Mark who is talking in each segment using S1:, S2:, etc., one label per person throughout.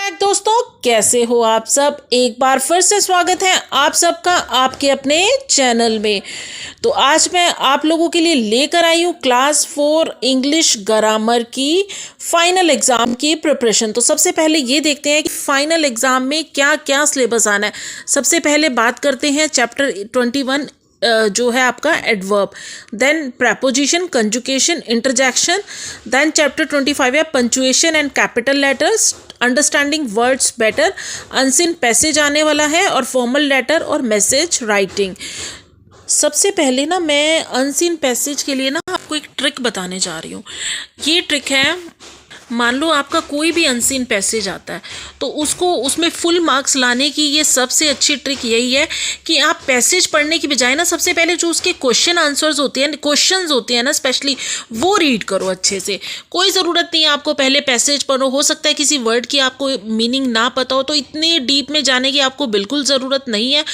S1: दोस्तों, कैसे हो आप सब। एक बार फिर से स्वागत है आप सबका आपके अपने चैनल में। तो आज मैं आप लोगों के लिए लेकर आई हूँ क्लास 4 इंग्लिश ग्रामर की फाइनल एग्ज़ाम की प्रिपरेशन। तो सबसे पहले ये देखते हैं कि फाइनल एग्ज़ाम में क्या क्या सिलेबस आना है। सबसे पहले बात करते हैं चैप्टर 21 जो है आपका adverb, then preposition, conjunction, interjection, then chapter 25 है punctuation and capital letters, understanding words better, unseen passage आने वाला है और फॉर्मल लेटर और मैसेज राइटिंग। सबसे पहले ना मैं अनसीन पैसेज के लिए ना आपको एक ट्रिक बताने जा रही हूँ। ये ट्रिक है, मान लो आपका कोई भी अनसीन पैसेज आता है तो उसको उसमें फुल मार्क्स लाने की ये सबसे अच्छी ट्रिक यही है कि आप पैसेज पढ़ने की बजाय ना सबसे पहले जो उसके क्वेश्चन आंसर्स होते हैं, क्वेश्चंस होते हैं ना स्पेशली, वो रीड करो अच्छे से। कोई ज़रूरत नहीं है आपको पहले पैसेज पढ़ो। हो सकता है किसी वर्ड की आपको मीनिंग ना पता हो, तो इतने डीप में जाने की आपको बिल्कुल ज़रूरत नहीं है।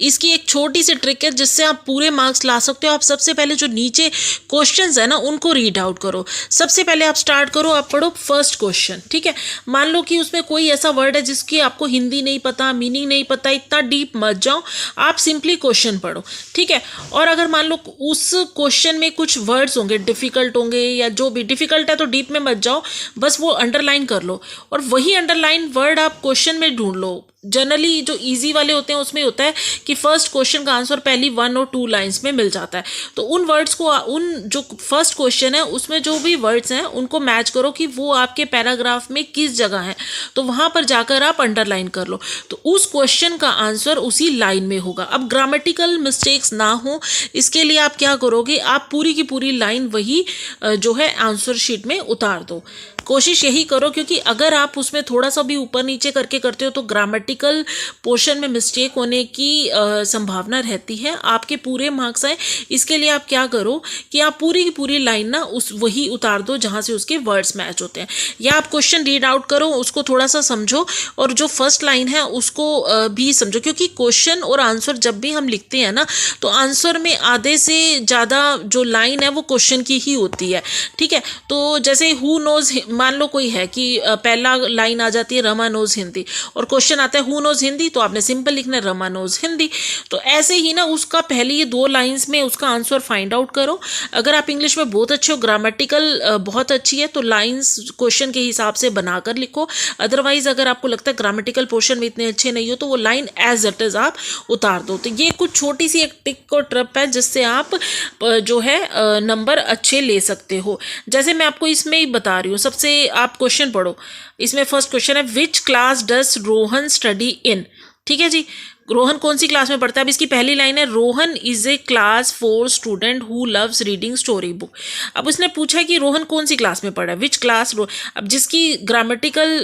S1: इसकी एक छोटी सी ट्रिक है जिससे आप पूरे मार्क्स ला सकते हो। आप सबसे पहले जो नीचे क्वेश्चंस है ना उनको रीड आउट करो। सबसे पहले आप स्टार्ट करो, आप पढ़ो फर्स्ट क्वेश्चन। ठीक है, मान लो कि उसमें कोई ऐसा वर्ड है जिसकी आपको हिंदी नहीं पता, मीनिंग नहीं पता, इतना डीप मत जाओ, आप सिंपली क्वेश्चन पढ़ो। ठीक है, और अगर मान लो उस क्वेश्चन में कुछ वर्ड्स होंगे डिफिकल्ट होंगे या जो भी डिफिकल्ट है तो डीप में मत जाओ, बस वो अंडरलाइन कर लो और वही अंडरलाइन वर्ड आप क्वेश्चन में ढूंढ लो। जनरली जो इजी वाले होते हैं उसमें होता है कि फर्स्ट क्वेश्चन का आंसर पहली 1 और 2 लाइंस में मिल जाता है। तो उन वर्ड्स को, उन जो फर्स्ट क्वेश्चन है उसमें जो भी वर्ड्स हैं उनको मैच करो कि वो आपके पैराग्राफ में किस जगह है, तो वहां पर जाकर आप अंडरलाइन कर लो, तो उस क्वेश्चन का आंसर उसी लाइन में होगा। अब ग्रामेटिकल मिस्टेक्स ना हो इसके लिए आप क्या करोगे, आप पूरी की पूरी लाइन वही जो है आंसर शीट में उतार दो। कोशिश यही करो, क्योंकि अगर आप उसमें थोड़ा सा भी ऊपर नीचे करके करते हो तो ग्रामेटिकल पोर्शन में मिस्टेक होने की संभावना रहती है, आपके पूरे मार्क्स आए। इसके लिए आप क्या करो कि आप पूरी की पूरी लाइन ना उस वही उतार दो जहाँ से उसके वर्ड्स मैच होते हैं, या आप क्वेश्चन रीड आउट करो, उसको थोड़ा सा समझो और जो फर्स्ट लाइन है उसको भी समझो। क्योंकि क्वेश्चन और आंसर जब भी हम लिखते हैं ना तो आंसर में आधे से ज़्यादा जो लाइन है वो क्वेश्चन की ही होती है। ठीक है, तो जैसे हु नोज, मान लो कोई है कि पहला लाइन आ जाती है रमा नोज हिंदी और क्वेश्चन आता है हु नोज हिंदी, तो आपने सिंपल लिखना है रमा नोज हिंदी। तो ऐसे ही ना उसका पहले ये 2 लाइंस में उसका आंसर फाइंड आउट करो। अगर आप इंग्लिश में बहुत अच्छे हो, ग्रामेटिकल बहुत अच्छी है, तो लाइंस क्वेश्चन के हिसाब से बनाकर लिखो। अदरवाइज अगर आपको लगता है ग्रामेटिकल पोर्शन में इतने अच्छे नहीं हो तो वो लाइन एज इट इज आप उतार दो। तो ये कुछ छोटी सी एक टिक और ट्रिप है जिससे आप जो है नंबर अच्छे ले सकते हो। जैसे मैं आपको इसमें ही बता रही हूँ, सबसे आप क्वेश्चन पढ़ो। इसमें फर्स्ट क्वेश्चन है which class does Rohan study in. ठीक है जी, रोहन कौन सी क्लास में पढ़ता है। अब इसकी पहली लाइन है Rohan is a class 4 student who loves reading story book. अब उसने पूछा कि रोहन कौन सी क्लास में पढ़ा है, विच क्लास। अब जिसकी ग्रामेटिकल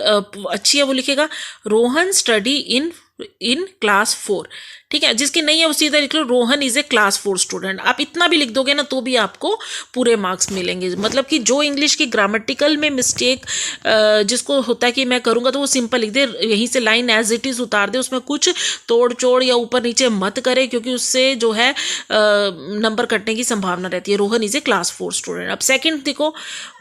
S1: अच्छी है वो लिखेगा रोहन स्टडी इन क्लास 4। ठीक है, जिसकी नहीं है वो सीधा लिख लो Rohan is a class 4 student. आप इतना भी लिख दोगे ना तो भी आपको पूरे मार्क्स मिलेंगे। मतलब कि जो इंग्लिश की ग्रामेटिकल में मिस्टेक जिसको होता है कि मैं करूँगा तो वो सिंपल लिख दे, यहीं से लाइन एज इट इज़ उतार दे, उसमें कुछ तोड़ चोड़ या ऊपर नीचे मत करे, क्योंकि उससे जो है नंबर कटने की संभावना रहती है। Rohan is a class 4 student. अब सेकेंड देखो,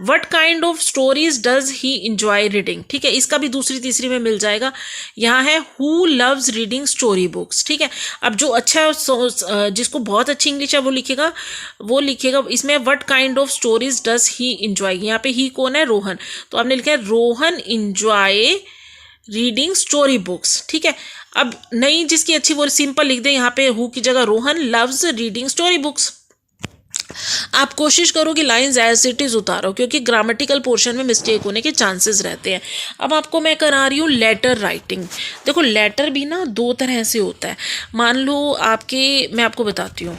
S1: what kind of stories does he enjoy reading. ठीक है, इसका भी दूसरी तीसरी में मिल जाएगा। यहाँ है who loves reading story books. ठीक है, अब जो अच्छा है जिसको बहुत अच्छी इंग्लिश है वो लिखेगा इसमें what kind of stories does he enjoy. यहाँ पे ही कौन है, रोहन, तो आपने लिखा है Rohan enjoy reading story books. ठीक है, अब नहीं जिसकी अच्छी वो सिंपल लिख दे, यहाँ पे हु की जगह Rohan loves reading story books. आप कोशिश करो कि लाइंस एज इट इज उतारो, क्योंकि ग्रामेटिकल पोर्शन में मिस्टेक होने के चांसेस रहते हैं। अब आपको मैं करा रही हूँ लेटर राइटिंग। देखो लेटर भी ना 2 तरह से होता है। मान लो मैं आपको बताती हूँ,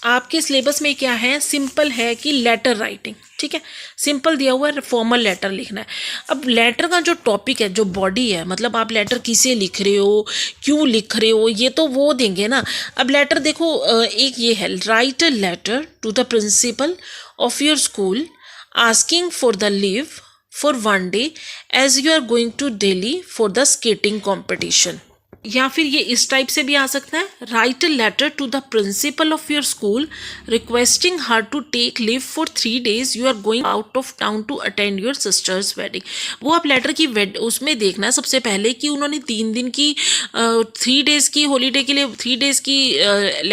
S1: आपके सिलेबस में क्या है, सिंपल है कि लेटर राइटिंग। ठीक है, सिंपल दिया हुआ है, फॉर्मल लेटर लिखना है। अब लेटर का जो टॉपिक है, जो बॉडी है, मतलब आप लेटर किसे लिख रहे हो, क्यों लिख रहे हो, ये तो वो देंगे ना। अब लेटर देखो, एक ये है, write a letter to the principal of your school asking for the leave for 1 day as you are going to Delhi for the skating competition. या फिर ये इस टाइप से भी आ सकता है, write a letter to the principal of your school requesting her to take leave for 3 days, you are going out of town to attend your sister's wedding. वो आप लेटर की उसमें देखना है सबसे पहले कि उन्होंने 3 दिन की 3 days की हॉलीडे के लिए 3 days की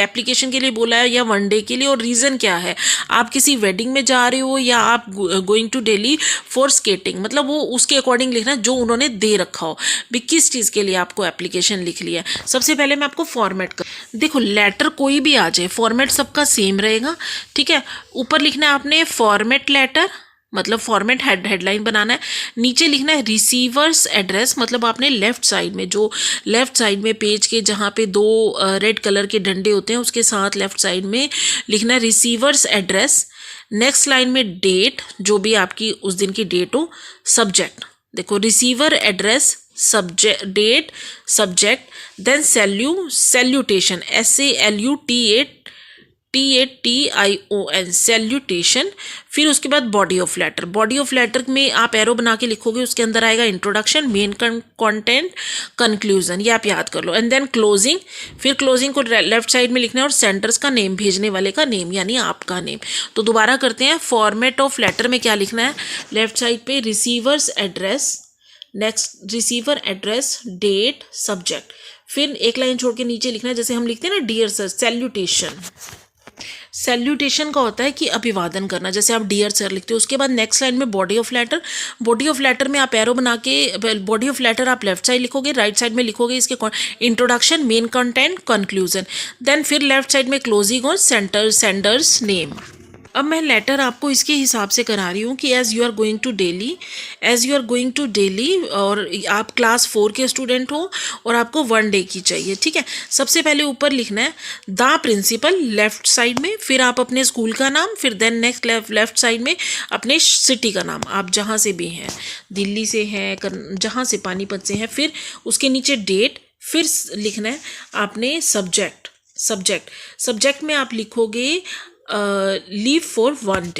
S1: एप्लीकेशन के लिए बोला है या 1 day के लिए, और रीज़न क्या है। आप किसी वेडिंग में जा रहे हो या आप going to Delhi for skating, मतलब वो उसके अकॉर्डिंग लिखना जो उन्होंने दे रखा हो भी किस चीज़ के लिए आपको एप्लीकेशन लिख लिया। सबसे पहले मैं आपको फॉर्मेट कर, देखो लेटर कोई भी आ जाए फॉर्मेट सबका सेम रहेगा, ठीक है। ऊपर लिखना है आपने फॉर्मेट लेटर, मतलब फॉर्मेट हेडलाइन बनाना है। नीचे लिखना है रिसीवर्स एड्रेस, मतलब आपने लेफ्ट साइड में, जो लेफ्ट साइड में पेज के जहाँ पे 2 रेड कलर के डंडे होते हैं उसके साथ लेफ्ट साइड में लिखना है रिसीवर्स एड्रेस। नेक्स्ट लाइन में डेट, जो भी आपकी उस दिन की डेट हो। सब्जेक्ट, देखो receiver address, subject, date, subject, then salutation, SALUTATION, salutation. फिर उसके बाद body of letter, body of letter में आप एरो बना के लिखोगे, उसके अंदर आएगा इंट्रोडक्शन, मेन कंटेंट, कंक्लूजन, ये आप याद कर लो। एंड देन क्लोजिंग, फिर क्लोजिंग को लेफ्ट साइड में लिखना है और सेंटर्स का नेम, भेजने वाले का नेम यानी आपका नेम। तो दोबारा करते हैं, फॉर्मेट ऑफ लेटर में क्या लिखना है, लेफ्ट साइड पे receiver's address, next receiver address, date, subject. फिर एक लाइन छोड़ के नीचे लिखना है जैसे हम लिखते हैं ना डियर सर, सैल्यूटेशन। सैल्यूटेशन का होता है कि अभिवादन करना, जैसे आप डियर सर लिखते हो। उसके बाद नेक्स्ट लाइन में body of letter, body of letter में आप एरो बना के, बॉडी ऑफ लेटर आप लेफ्ट साइड लिखोगे, राइट साइड में लिखोगे इसके introduction, main content, conclusion. Then फिर लेफ्ट साइड में क्लोजिंग और सेंडर्स नेम। अब मैं लेटर आपको इसके हिसाब से करा रही हूँ कि as you are going to Delhi, और आप क्लास 4 के स्टूडेंट हो और आपको 1 day की चाहिए, ठीक है। सबसे पहले ऊपर लिखना है द प्रिंसिपल लेफ्ट साइड में, फिर आप अपने स्कूल का नाम, फिर देन नेक्स्ट लेफ्ट साइड में अपने सिटी का नाम, आप जहाँ से भी हैं, दिल्ली से हैं, जहाँ से, पानीपत से हैं। फिर उसके नीचे डेट, फिर लिखना है आपने सब्जेक्ट में आप लिखोगे लीव फॉर 1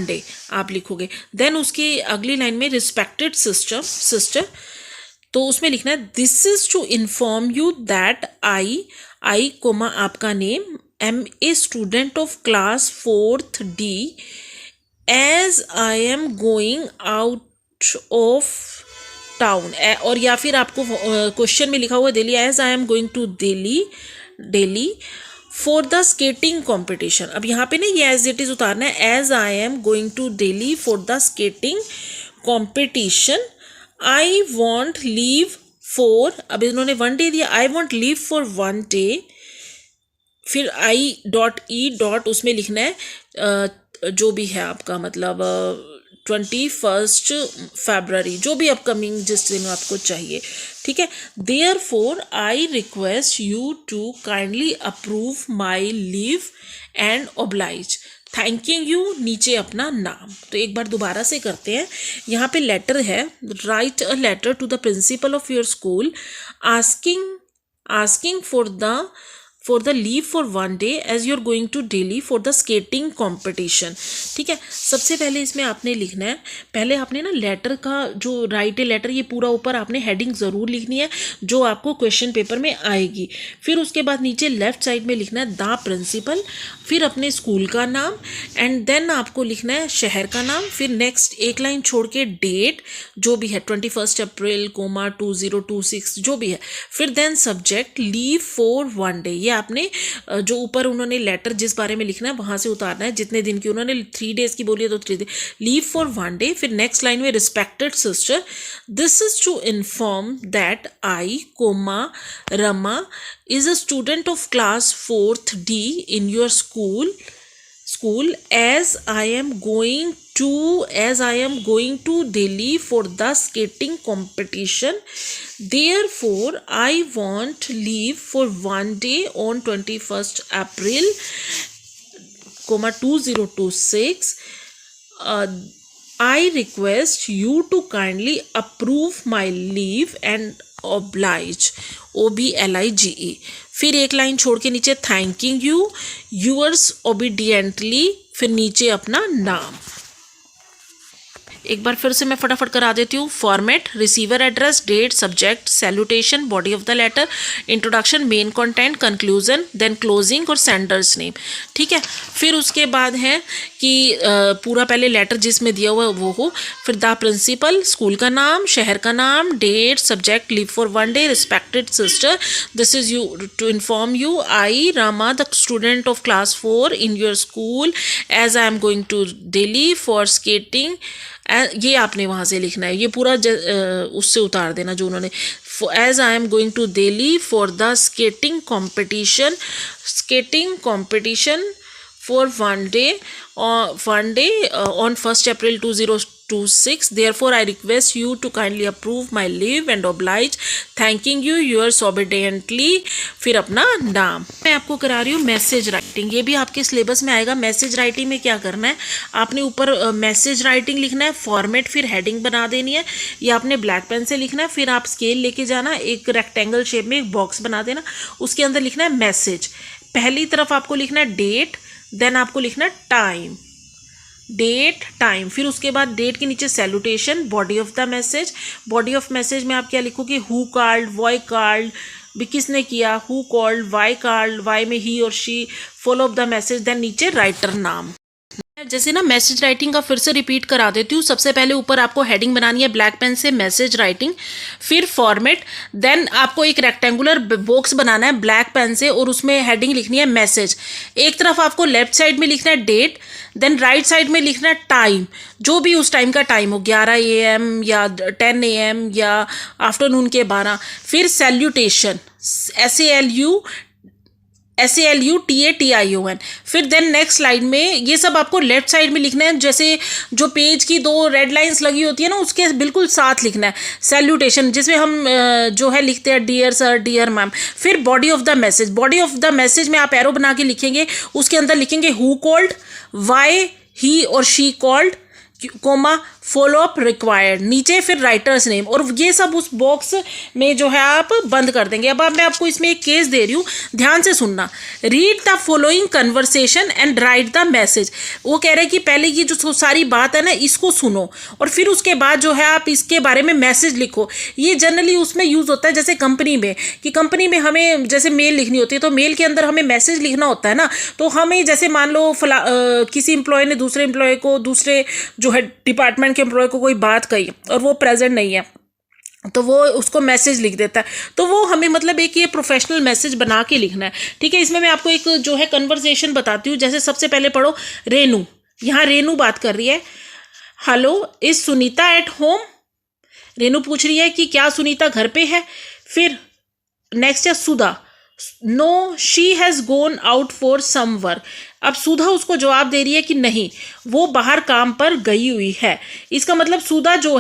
S1: day, आप लिखोगे। देन उसके अगली लाइन में रिस्पेक्टेड सिस्टर, तो उसमें लिखना है this is to inform you that I comma आपका name, am a student of class 4th D, as I am going out of town, और या फिर आपको क्वेश्चन में लिखा हुआ है Delhi, as I am going to Delhi for the skating competition. अब यहाँ पे ना ये एज इट इज उतारना है, as I am going to Delhi for the skating competition, I want leave for, अब इन्होंने 1 day दिया, I want leave for 1 day। फिर I.E. उसमें लिखना है जो भी है आपका, मतलब 21 February, जो भी अपकमिंग जिस दिन आपको चाहिए, ठीक है। Therefore I request you to kindly approve my leave and oblige, thanking you, नीचे अपना नाम। तो एक बार दोबारा से करते हैं। यहाँ पे लेटर है, write a letter to the principal of your school asking for the leave for 1 day as you are going to Delhi for the skating competition, ठीक है। सबसे पहले इसमें आपने लिखना है, पहले आपने ना लेटर का जो राइट ए लेटर, ये पूरा ऊपर आपने हेडिंग ज़रूर लिखनी है जो आपको क्वेश्चन पेपर में आएगी। फिर उसके बाद नीचे लेफ्ट साइड में लिखना है द प्रिंसिपल, फिर अपने स्कूल का नाम, एंड देन आपको लिखना है शहर का नाम। फिर नेक्स्ट एक लाइन छोड़ के डेट जो भी है 21 अप्रैल 2026 जो भी है। फिर then subject leave for 1 day, ये आपने जो ऊपर उन्होंने लेटर जिस बारे में लिखना है वहाँ से उतारना है, जितने दिन की उन्होंने 3 days की बोली है तो 3 day, लीव फॉर 1 day। फिर नेक्स्ट लाइन में respected sister, this is to inform that I comma Rama is a student of class 4th D in your school as I am going to Delhi for the skating competition, therefore I want leave for 1 day on 21st April 2026, I request you to kindly approve my leave and oblige, OBLIGE। फिर एक line छोड़ के नीचे thanking you, yours obediently, फिर नीचे अपना नाम। एक बार फिर से मैं फटाफट करा देती हूँ। Format, receiver address, date, subject, salutation, body of the letter, introduction, main content, conclusion, then closing और सेंडर्स नेम। ठीक है, फिर उसके बाद है कि पूरा पहले लेटर जिसमें दिया हुआ वो हो, फिर द प्रिंसिपल, स्कूल का नाम, शहर का नाम, date, subject, leave for 1 day, respected sister, this is you to inform you I Rama, the student of class 4 in your school, as I am going to Delhi for skating। ये आपने वहाँ से लिखना है, ये पूरा उससे उतार देना जो उन्होंने, as I am going to Delhi for the skating competition for 1 day on 1st April 2026, therefore I request you to kindly approve my leave and oblige, thanking you, yours obediently। फिर अपना नाम। मैं आपको करा रही हूँ मैसेज राइटिंग, ये भी आपके सिलेबस में आएगा। मैसेज राइटिंग में क्या करना है, आपने ऊपर मैसेज राइटिंग लिखना है, फॉर्मेट, फिर हेडिंग बना देनी है, ये आपने ब्लैक पेन से लिखना है, फिर आप स्केल लेके जाना, एक रेक्टेंगल शेप में एक बॉक्स बना देना, उसके अंदर लिखना है मैसेज। पहली तरफ आपको लिखना है डेट, देन आपको लिखना है टाइम, डेट टाइम, फिर उसके बाद डेट के नीचे salutation, body of the message. Body of message में आप क्या लिखोगे, हु कॉल्ड, व्हाई कॉल्ड, भी किसने किया, who called, why called, why में ही और she, follow of the message, then नीचे राइटर नाम। जैसे ना मैसेज राइटिंग का फिर से रिपीट करा देती हूँ। सबसे पहले ऊपर आपको हेडिंग बनानी है ब्लैक पेन से, मैसेज राइटिंग, फिर फॉर्मेट, देन आपको एक रेक्टेंगुलर बॉक्स बनाना है ब्लैक पेन से और उसमें हेडिंग लिखनी है मैसेज। एक तरफ आपको लेफ्ट साइड में लिखना है डेट, देन राइट साइड में लिखना है टाइम, जो भी उस टाइम का टाइम हो, 11 AM या 10 AM या आफ्टरनून के 12, फिर सैल्यूटेशन, SALUTATION, फिर देन नेक्स्ट लाइन में ये सब आपको लेफ्ट साइड में लिखना है, जैसे जो पेज की 2 रेड लाइंस लगी होती है ना, उसके बिल्कुल साथ लिखना है सैल्यूटेशन, जिसमें हम जो है लिखते हैं डियर सर, डियर मैम। फिर body of the message, body of the message में आप एरो बना के लिखेंगे, उसके अंदर लिखेंगे हु कॉल्ड, वाई ही और she called, comma, follow up required, नीचे फिर राइटर्स नेम, और ये सब उस बॉक्स में जो है आप बंद कर देंगे। अब मैं आपको इसमें एक केस दे रही हूँ, ध्यान से सुनना। Read the following conversation and right the message. वो कह रहे हैं कि पहले की जो सारी बात है ना, इसको सुनो और फिर उसके बाद जो है आप इसके बारे में मैसेज लिखो। ये जनरली उसमें यूज़ होता है जैसे कंपनी में, कि कंपनी में हमें जैसे मेल लिखनी होती है, तो मेल के अंदर हमें मैसेज लिखना होता है ना, तो हमें जैसे मान लो किसी एम्प्लॉय ने दूसरे एम्प्लॉय को, दूसरे जो है डिपार्टमेंट के एम्प्लॉय को कोई बात कही और वो प्रेजेंट नहीं है, तो वो उसको मैसेज लिख देता है, तो वो हमें मतलब एक ये प्रोफेशनल मैसेज बना के लिखना है। ठीक है, इसमें मैं आपको एक जो है कन्वर्सेशन बताती हूँ। जैसे सबसे पहले पढ़ो रेनू, यहाँ रेनू बात कर रही है, hello is Sunita at home. Renu पूछ रही है कि क्या सुनीता घर पे है। फिर नेक्स्ट है Sudha, no she has gone out for some work. अब सुधा उसको जवाब दे रही है कि नहीं, वो बाहर काम पर गई हुई है। इसका मतलब सुधा जो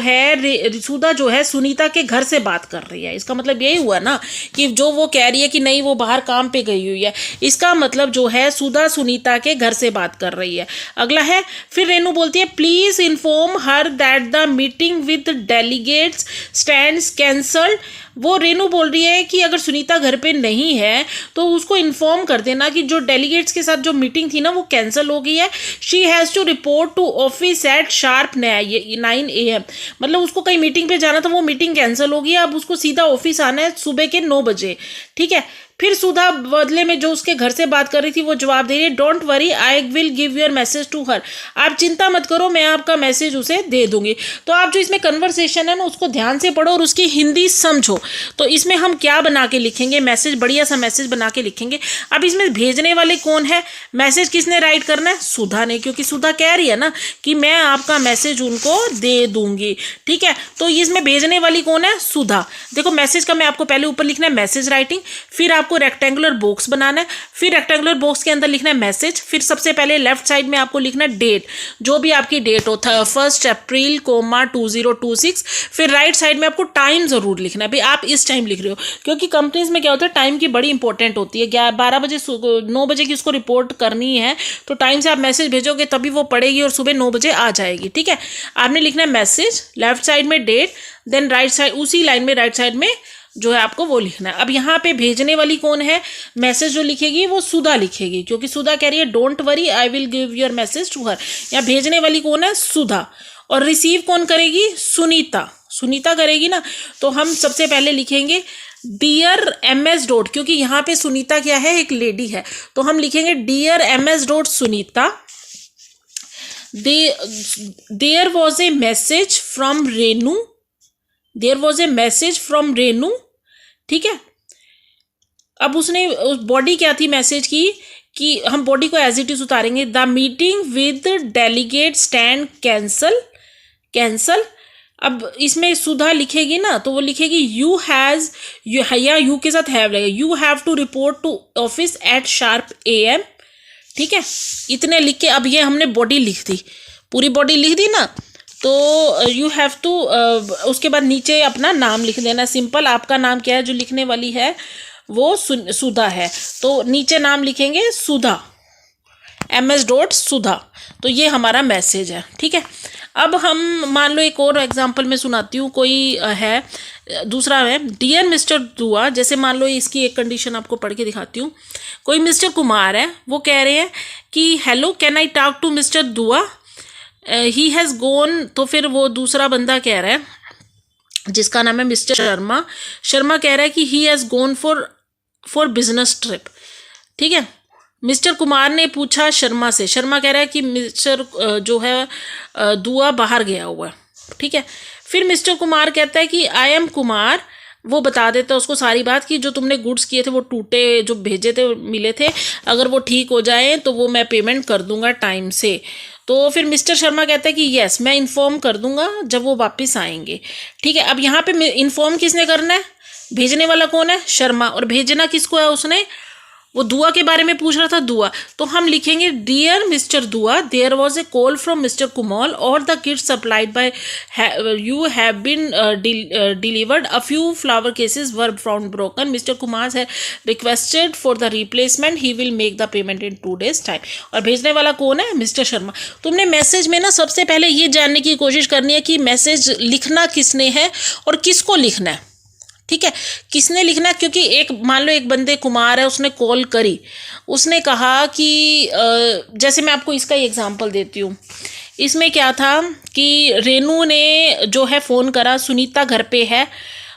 S1: है सुनीता के घर से बात कर रही है। इसका मतलब यही हुआ ना कि जो वो कह रही है कि नहीं वो बाहर काम पे गई हुई है, इसका मतलब जो है सुधा सुनीता के घर से बात कर रही है। अगला है, फिर रेनू बोलती है please inform her that the meeting with delegates stands cancelled. वो रेनू बोल रही है कि अगर सुनीता घर पे नहीं है तो उसको इन्फॉर्म कर देना कि जो डेलीगेट्स के साथ जो मीटिंग थी ना वो कैंसिल हो गई है। She has to report to office at sharp 9 AM। मतलब उसको कहीं मीटिंग पे जाना था, वो मीटिंग कैंसिल हो गई, अब उसको सीधा ऑफिस आना है सुबह के 9 बजे। ठीक है, फिर सुधा बदले में जो उसके घर से बात कर रही थी वो जवाब दे रही है, don't worry I will give your message to her. आप चिंता मत करो, मैं आपका मैसेज उसे दे दूंगी। तो आप जो इसमें कन्वर्सेशन है ना उसको ध्यान से पढ़ो और उसकी हिंदी समझो। तो इसमें हम क्या बना के लिखेंगे, मैसेज, बढ़िया सा मैसेज बना के लिखेंगे। अब इसमें भेजने वाले कौन है, मैसेज किसने राइट करना है, सुधा ने, क्योंकि सुधा कह रही है ना कि मैं आपका मैसेज उनको दे दूंगी। ठीक है, तो इसमें भेजने वाली कौन है, सुधा। देखो मैसेज का मैं आपको पहले ऊपर लिखना है मैसेज राइटिंग, फिर आपको रेक्टेंगुलर बॉक्स बनाना है, फिर रेक्टेंगुलर बॉक्स के अंदर लिखना है मैसेज, फिर सबसे पहले लेफ्ट साइड में आपको लिखना है डेट, जो भी आपकी डेट हो, 1 अप्रैल 2026। फिर राइट साइड में आपको टाइम जरूर लिखना है, भाई आप इस टाइम लिख रहे हो, क्योंकि कंपनीज में क्या होता है टाइम की बड़ी इंपॉर्टेंट होती है। 12 बजे 9 बजे की उसको रिपोर्ट करनी है, तो टाइम से आप मैसेज भेजोगे तभी वो पढ़ेगी और सुबह 9 बजे आ जाएगी। ठीक है, आपने लिखना है मैसेज, लेफ्ट साइड में डेट, देन राइट साइड उसी लाइन में राइट साइड में जो है आपको वो लिखना है। अब यहाँ पे भेजने वाली कौन है, मैसेज जो लिखेगी वो सुधा लिखेगी, क्योंकि सुधा कह रही है don't worry I will give your message to her. यहाँ भेजने वाली कौन है, सुधा। और रिसीव कौन करेगी? सुनीता, सुनीता करेगी ना। तो हम सबसे पहले लिखेंगे डियर MS डॉट, क्योंकि यहाँ पे सुनीता क्या है? एक लेडी है, तो हम लिखेंगे dear MS dot Sunita, there was a message from Renu, there was a message from Renu. ठीक है, अब उसने बॉडी क्या थी मैसेज की, कि हम बॉडी को एज इट इज उतारेंगे, the meeting with delegate stand cancel, cancel. अब इसमें सुधा लिखेगी ना, तो वो लिखेगी यू हैज़, या यू के साथ हैव लगेगा, you have to report to office at sharp AM। ठीक है, इतने लिख के अब ये हमने बॉडी लिख दी, पूरी बॉडी लिख दी ना, तो यू हैव टू, उसके बाद नीचे अपना नाम लिख देना सिंपल। आपका नाम क्या है? जो लिखने वाली है वो सुधा है, तो नीचे नाम लिखेंगे सुधा, MS डॉट सुधा। तो ये हमारा मैसेज है। ठीक है, अब हम मान लो एक और एग्जांपल में सुनाती हूँ, कोई है दूसरा है, डियर मिस्टर दुआ। जैसे मान लो इसकी एक कंडीशन आपको पढ़ के दिखाती हूँ। कोई मिस्टर कुमार है, वो कह रहे हैं कि hello can I talk to mister Dua, he has गोन। तो फिर वो दूसरा बंदा कह रहा है जिसका नाम है मिस्टर शर्मा, शर्मा कह रहा है कि he has gone for business trip. ठीक है, मिस्टर कुमार ने पूछा शर्मा से, शर्मा कह रहा है कि मिस्टर जो है दुआ बाहर गया हुआ है। ठीक है, फिर मिस्टर कुमार कहता है कि आई एम कुमार, वो बता देता है उसको सारी बात कि जो तुमने गुड्स किए थे वो टूटे, जो भेजे थे मिले थे, अगर वो ठीक हो जाए तो वो मैं पेमेंट कर दूंगा टाइम से। तो फिर मिस्टर शर्मा कहता है कि यस मैं इन्फॉर्म कर दूंगा जब वो वापस आएंगे। ठीक है, अब यहाँ पे इन्फॉर्म किसने करना है? भेजने वाला कौन है? शर्मा। और भेजना किसको है? उसने वो दुआ के बारे में पूछ रहा था, दुआ। तो हम लिखेंगे dear mister Dua, there was a call from mister Kumar और the kits supplied by you have been delivered, a few flower cases were found broken, mister Kumar है requested for the replacement, he will make the payment in 2 days time. और भेजने वाला कौन है? Mister Sharma. तुमने message में ना सबसे पहले ये जानने की कोशिश करनी है कि मैसेज लिखना किसने है और किसको लिखना है। ठीक है, किसने लिखना है? क्योंकि एक मान लो एक बंदे कुमार है, उसने कॉल करी, उसने कहा कि जैसे मैं आपको इसका ही एग्जांपल देती हूँ। इसमें क्या था कि रेनू ने जो है फ़ोन करा, सुनीता घर पे है,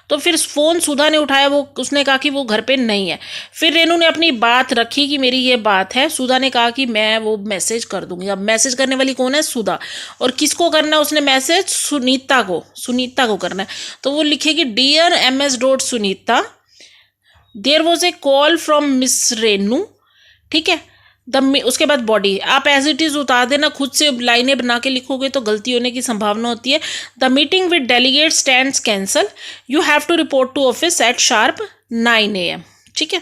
S1: तो फिर फ़ोन सुधा ने उठाया, वो उसने कहा कि वो घर पे नहीं है। फिर रेनू ने अपनी बात रखी कि मेरी ये बात है, सुधा ने कहा कि मैं वो मैसेज कर दूंगी। अब मैसेज करने वाली कौन है? सुधा। और किसको करना है उसने मैसेज? सुनीता को, सुनीता को करना है। तो वो लिखेगी dear MS dot Sunita, there was a call from miss Renu. ठीक है, उसके बाद बॉडी आप एज इट इज़ उतार देना, खुद से लाइनें बना के लिखोगे तो गलती होने की संभावना होती है। The meeting with delegate stands cancel, you have to report to office at sharp 9 AM। ठीक है,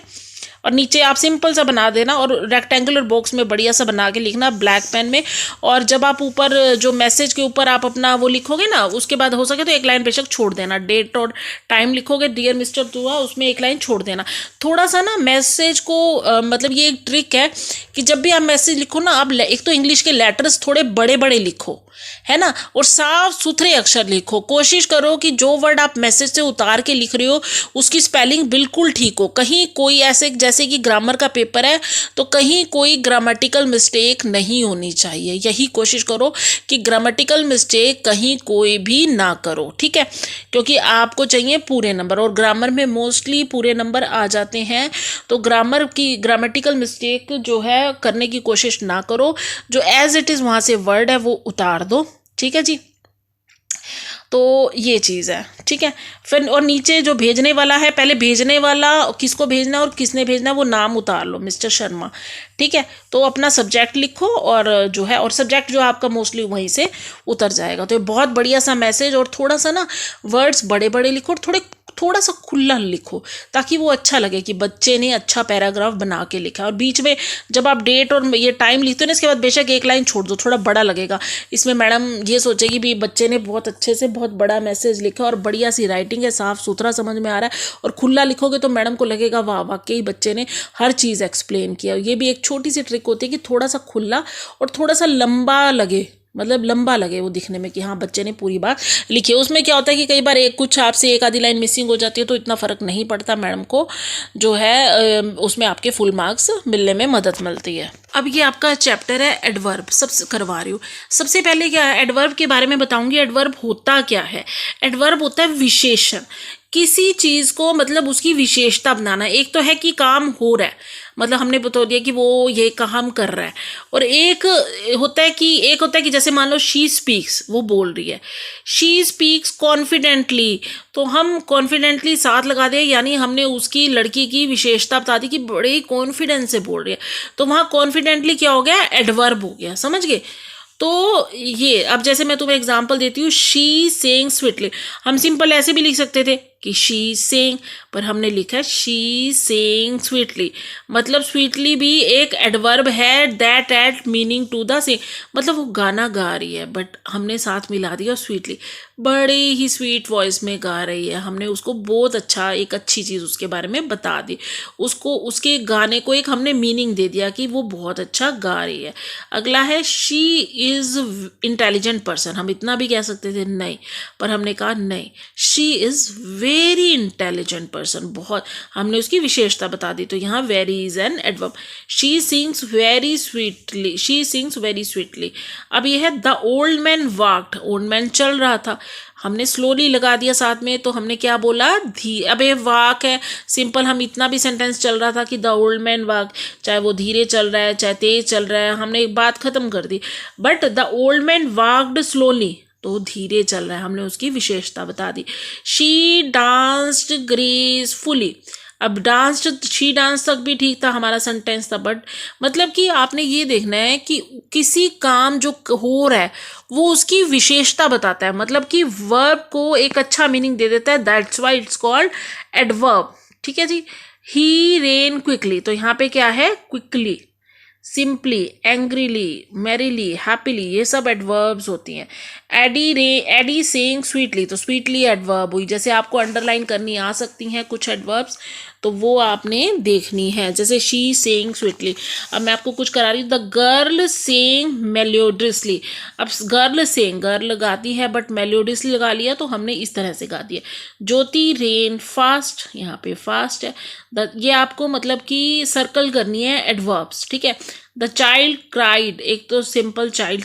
S1: और नीचे आप सिंपल सा बना देना और रेक्टेंगुलर बॉक्स में बढ़िया सा बना के लिखना ब्लैक पेन में। और जब आप ऊपर जो मैसेज के ऊपर आप अपना वो लिखोगे ना, उसके बाद हो सके तो एक लाइन बेशक छोड़ देना, डेट और टाइम लिखोगे डियर मिस्टर दुआ, उसमें एक लाइन छोड़ देना। थोड़ा सा ना मैसेज को मतलब ये एक ट्रिक है कि जब भी आप मैसेज लिखो ना, आप एक तो इंग्लिश के लेटर्स थोड़े बड़े बड़े लिखो, है ना, और साफ सुथरे अक्षर लिखो। कोशिश करो कि जो वर्ड आप मैसेज से उतार के लिख रहे हो उसकी स्पेलिंग बिल्कुल ठीक हो। कहीं कोई ऐसे, जैसे कि ग्रामर का पेपर है तो कहीं कोई ग्रामेटिकल मिस्टेक नहीं होनी चाहिए। यही कोशिश करो कि ग्रामेटिकल मिस्टेक कहीं कोई भी ना करो। ठीक है, क्योंकि आपको चाहिए पूरे नंबर, और ग्रामर में मोस्टली पूरे नंबर आ जाते हैं। तो ग्रामर की ग्रामेटिकल मिस्टेक जो है करने की कोशिश ना करो। जो एज इट इज़ वहाँ से वर्ड है वो उतार दो। ठीक है जी, तो ये चीज़ है। ठीक है, फिर और नीचे जो भेजने वाला है, पहले भेजने वाला किसको भेजना और किसने भेजना वो नाम उतार लो, मिस्टर शर्मा। ठीक है, तो अपना सब्जेक्ट लिखो और जो है, और सब्जेक्ट जो आपका मोस्टली वहीं से उतर जाएगा। तो ये बहुत बढ़िया सा मैसेज, और थोड़ा सा ना वर्ड्स बड़े बड़े लिखो और थोड़ा सा खुला लिखो ताकि वो अच्छा लगे कि बच्चे ने अच्छा पैराग्राफ बना के लिखा। और बीच में जब आप डेट और ये टाइम लिखते हो ना, इसके बाद बेशक एक लाइन छोड़ दो, थोड़ा बड़ा लगेगा। इसमें मैडम ये सोचेगी भी बच्चे ने बहुत अच्छे से बहुत बड़ा मैसेज लिखा और बढ़िया सी राइटिंग है, साफ सुथरा समझ में आ रहा है। और खुला लिखोगे तो मैडम को लगेगा वाह वाकई बच्चे ने हर चीज़ एक्सप्लेन किया। ये भी एक छोटी सी ट्रिक होती है कि थोड़ा सा खुला और थोड़ा सा लंबा लगे, मतलब लंबा लगे वो दिखने में कि हाँ बच्चे ने पूरी बात लिखी है। उसमें क्या होता है कि कई बार कुछ आपसे एक आधी लाइन मिसिंग हो जाती है तो इतना फ़र्क नहीं पड़ता, मैडम को जो है उसमें आपके फुल मार्क्स मिलने में मदद मिलती है। अब ये आपका चैप्टर है एडवर्ब, सबसे करवा रही हूँ। सबसे पहले क्या है, एडवर्ब के बारे में बताऊंगी। एडवर्ब होता क्या है? एडवर्ब होता है विशेषण, किसी चीज़ को मतलब उसकी विशेषता बनाना। एक तो है कि काम हो रहा है, मतलब हमने बता दिया कि वो ये काम कर रहा है, और एक होता है कि जैसे मान लो शी स्पीक्स, वो बोल रही है, शी स्पीक्स कॉन्फिडेंटली, तो हम कॉन्फिडेंटली साथ लगा दिया, यानी हमने उसकी लड़की की विशेषता बता दी कि बड़े कॉन्फिडेंस से बोल रही है, तो वहाँ कॉन्फिडेंटली क्या हो गया, एडवर्ब हो गया, समझ गए। तो ये अब जैसे मैं तुम्हें एग्जांपल देती हूँ, शी सेइंग स्वीटली, हम सिंपल ऐसे भी लिख सकते थे कि शी सेइंग, पर हमने लिखा शी सेइंग स्वीटली, मतलब स्वीटली भी एक एडवर्ब है, that add meaning to the saying, मतलब वो गाना गा रही है, बट हमने साथ मिला दिया स्वीटली, बड़े ही स्वीट वॉइस में गा रही है, हमने उसको बहुत अच्छा, एक अच्छी चीज़ उसके बारे में बता दी, उसको उसके गाने को एक हमने मीनिंग दे दिया कि वो बहुत अच्छा गा रही है। अगला है शी इज़ इंटेलिजेंट पर्सन, हम इतना भी कह सकते थे नहीं, पर हमने कहा नहीं, she is very intelligent person, बहुत, हमने उसकी विशेषता बता दी, तो यहाँ very is an adverb. She sings very sweetly, she sings very sweetly. अब यह है the old man walked, old man चल रहा था, हमने स्लोली लगा दिया साथ में, तो हमने क्या बोला, अब ये वाक है सिंपल, हम इतना भी सेंटेंस चल रहा था कि द ओल्ड मैन वाक, चाहे वो धीरे चल रहा है चाहे तेज चल रहा है, हमने एक बात खत्म कर दी, but the old man walked slowly, तो धीरे चल रहा है, हमने उसकी विशेषता बता दी। शी डांस्ड ग्रेसफुली, अब डांस्ड, शी डांस तक भी ठीक था, हमारा सेंटेंस था, बट मतलब कि आपने ये देखना है कि किसी काम जो हो रहा है वो उसकी विशेषता बताता है, मतलब कि वर्ब को एक अच्छा मीनिंग दे देता है, that's why it's called adverb. ठीक है जी। ही रेन क्विकली, तो यहाँ पे क्या है, quickly, simply, angrily, merrily, happily, ये सब एडवर्ब्स होती हैं। एडी सेइंग स्वीटली, तो स्वीटली एडवर्ब हुई। जैसे आपको अंडरलाइन करनी आ सकती हैं कुछ एडवर्ब्स, तो वो आपने देखनी है, जैसे शी सेइंग स्वीटली। अब मैं आपको कुछ करा रही हूँ, द गर्ल सेइंग मेलोडियसली, अब गर्ल सेइंग, गर्ल गाती है बट मेलोडियसली लगा लिया, तो हमने इस तरह से गा दिया। ज्योति रेन फास्ट, यहाँ पे फास्ट है, ये आपको मतलब कि सर्कल करनी है एडवर्ब्स, ठीक है। द चाइल्ड क्राइड, एक तो सिंपल चाइल्ड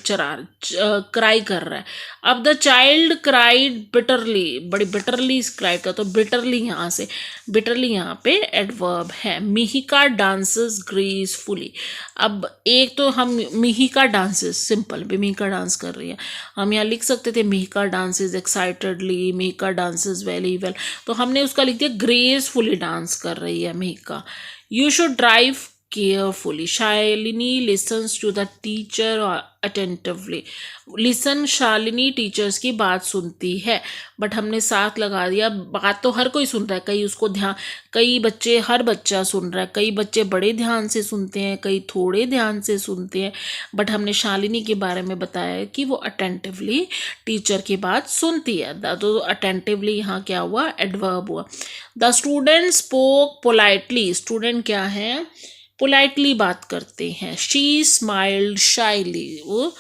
S1: क्राई कर रहा है, अब द चाइल्ड क्राइड बिटरली, बड़ी बिटरली क्राई का, तो बिटरली यहाँ से, बिटरली यहाँ पे एडवर्ब है। मिहिका डांसेस ग्रेसफुली, अब एक तो हम मिहिका डांसेस, सिंपल भी मिहिका डांस कर रही है, हम यहाँ लिख सकते थे Mihika dances excitedly, Mihika dances very well, तो हमने उसका लिख दिया ग्रेसफुली डांस कर रही है Mihika. You should drive carefully, Shalini listens to the teacher attentively, listen, Shalini teachers की बात सुनती है, बट हमने साथ लगा दिया, बात तो हर कोई सुन रहा है, कई उसको ध्यान, कई बच्चे, हर बच्चा सुन रहा है, कई बच्चे बड़े ध्यान से सुनते हैं, कई थोड़े ध्यान से सुनते हैं, बट हमने शालिनी के बारे में बताया कि वो अटेंटिवली टीचर की बात सुनती है, तो अटेंटिवली यहाँ क्या हुआ, एडवर्ब हुआ। The student spoke politely, student क्या है, पोलाइटली बात करते हैं। शी स्माइल्ड शाइली, वो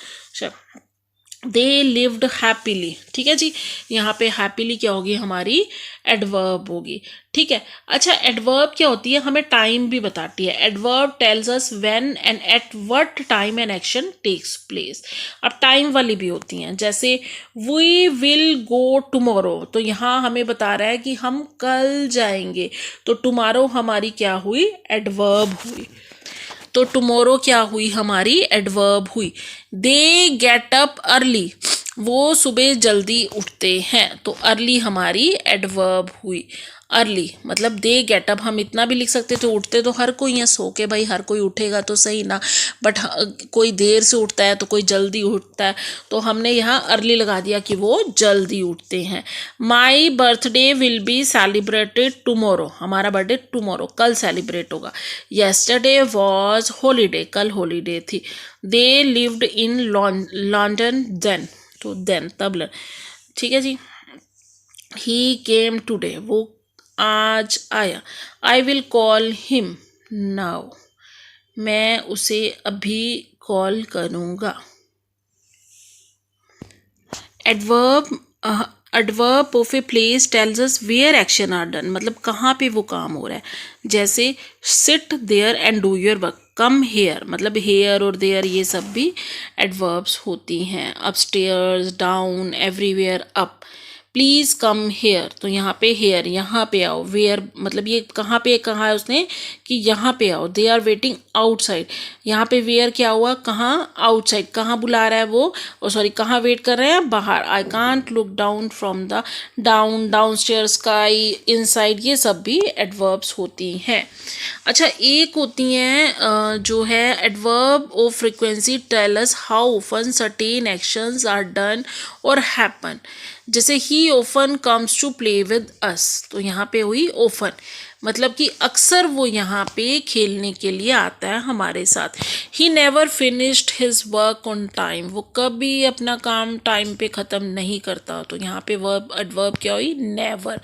S1: दे लिव्ड हैप्पीली, ठीक है जी। यहाँ पे हैप्पीली क्या होगी, हमारी एडवर्ब होगी, ठीक है। अच्छा, एडवर्ब क्या होती है, हमें टाइम भी बताती है। Adverb tells us when and at what time an action takes place. अब टाइम वाली भी होती हैं, जैसे वी विल गो टुमारो, तो यहाँ हमें बता रहा है कि हम कल जाएंगे, तो टुमारो हमारी क्या हुई, एडवर्ब हुई, तो टुमारो क्या हुई, हमारी एडवर्ब हुई। दे गेट अप अर्ली, वो सुबह जल्दी उठते हैं, तो अर्ली हमारी एडवर्ब हुई। अर्ली मतलब दे गेट अप, हम इतना भी लिख सकते थे, उठते तो हर कोई है, सो के भाई हर कोई उठेगा तो सही ना, बट कोई देर से उठता है तो कोई जल्दी उठता है, तो हमने यहाँ अर्ली लगा दिया कि वो जल्दी उठते हैं। My birthday will be celebrated tomorrow, हमारा बर्थडे टुमारो, कल सेलिब्रेट होगा। येस्टरडे वॉज हॉलीडे, कल हॉलीडे थी। They lived in London then, तो देन तब, ठीक है जी। ही केम टुडे, वो आज आया। I will call him now, मैं उसे अभी कॉल करूँगा। Adverb of a place tells us where action are done, मतलब कहाँ पे वो काम हो रहा है, जैसे sit there and do your work, come here, मतलब हेयर और देयर ये सब भी एडवर्ब्स होती हैं। Upstairs, down, everywhere, up. Please come here, तो यहाँ पे हेयर, यहाँ पे आओ। वेयर मतलब ये कहाँ पे कहा है उसने कि यहाँ पे आओ। दे आर वेटिंग आउटसाइड, यहाँ पे वेयर क्या हुआ, कहाँ, आउटसाइड। कहाँ बुला रहा है वो, सॉरी कहाँ वेट कर रहे हैं, बाहर। I can't look down from the down, down stair, sky, inside, ये सब भी एडवर्ब्स होती हैं। अच्छा, एक होती हैं जो है adverb of frequency, tell us how often certain actions are done और हैपन। जैसे he often comes to play with us, तो यहाँ पे हुई ऑफन, मतलब कि अक्सर वो यहाँ पे खेलने के लिए आता है हमारे साथ। He never finished his work on time, वो कभी अपना काम टाइम पे ख़त्म नहीं करता, तो यहाँ पे वर्ब एडवर्ब क्या हुई, नेवर।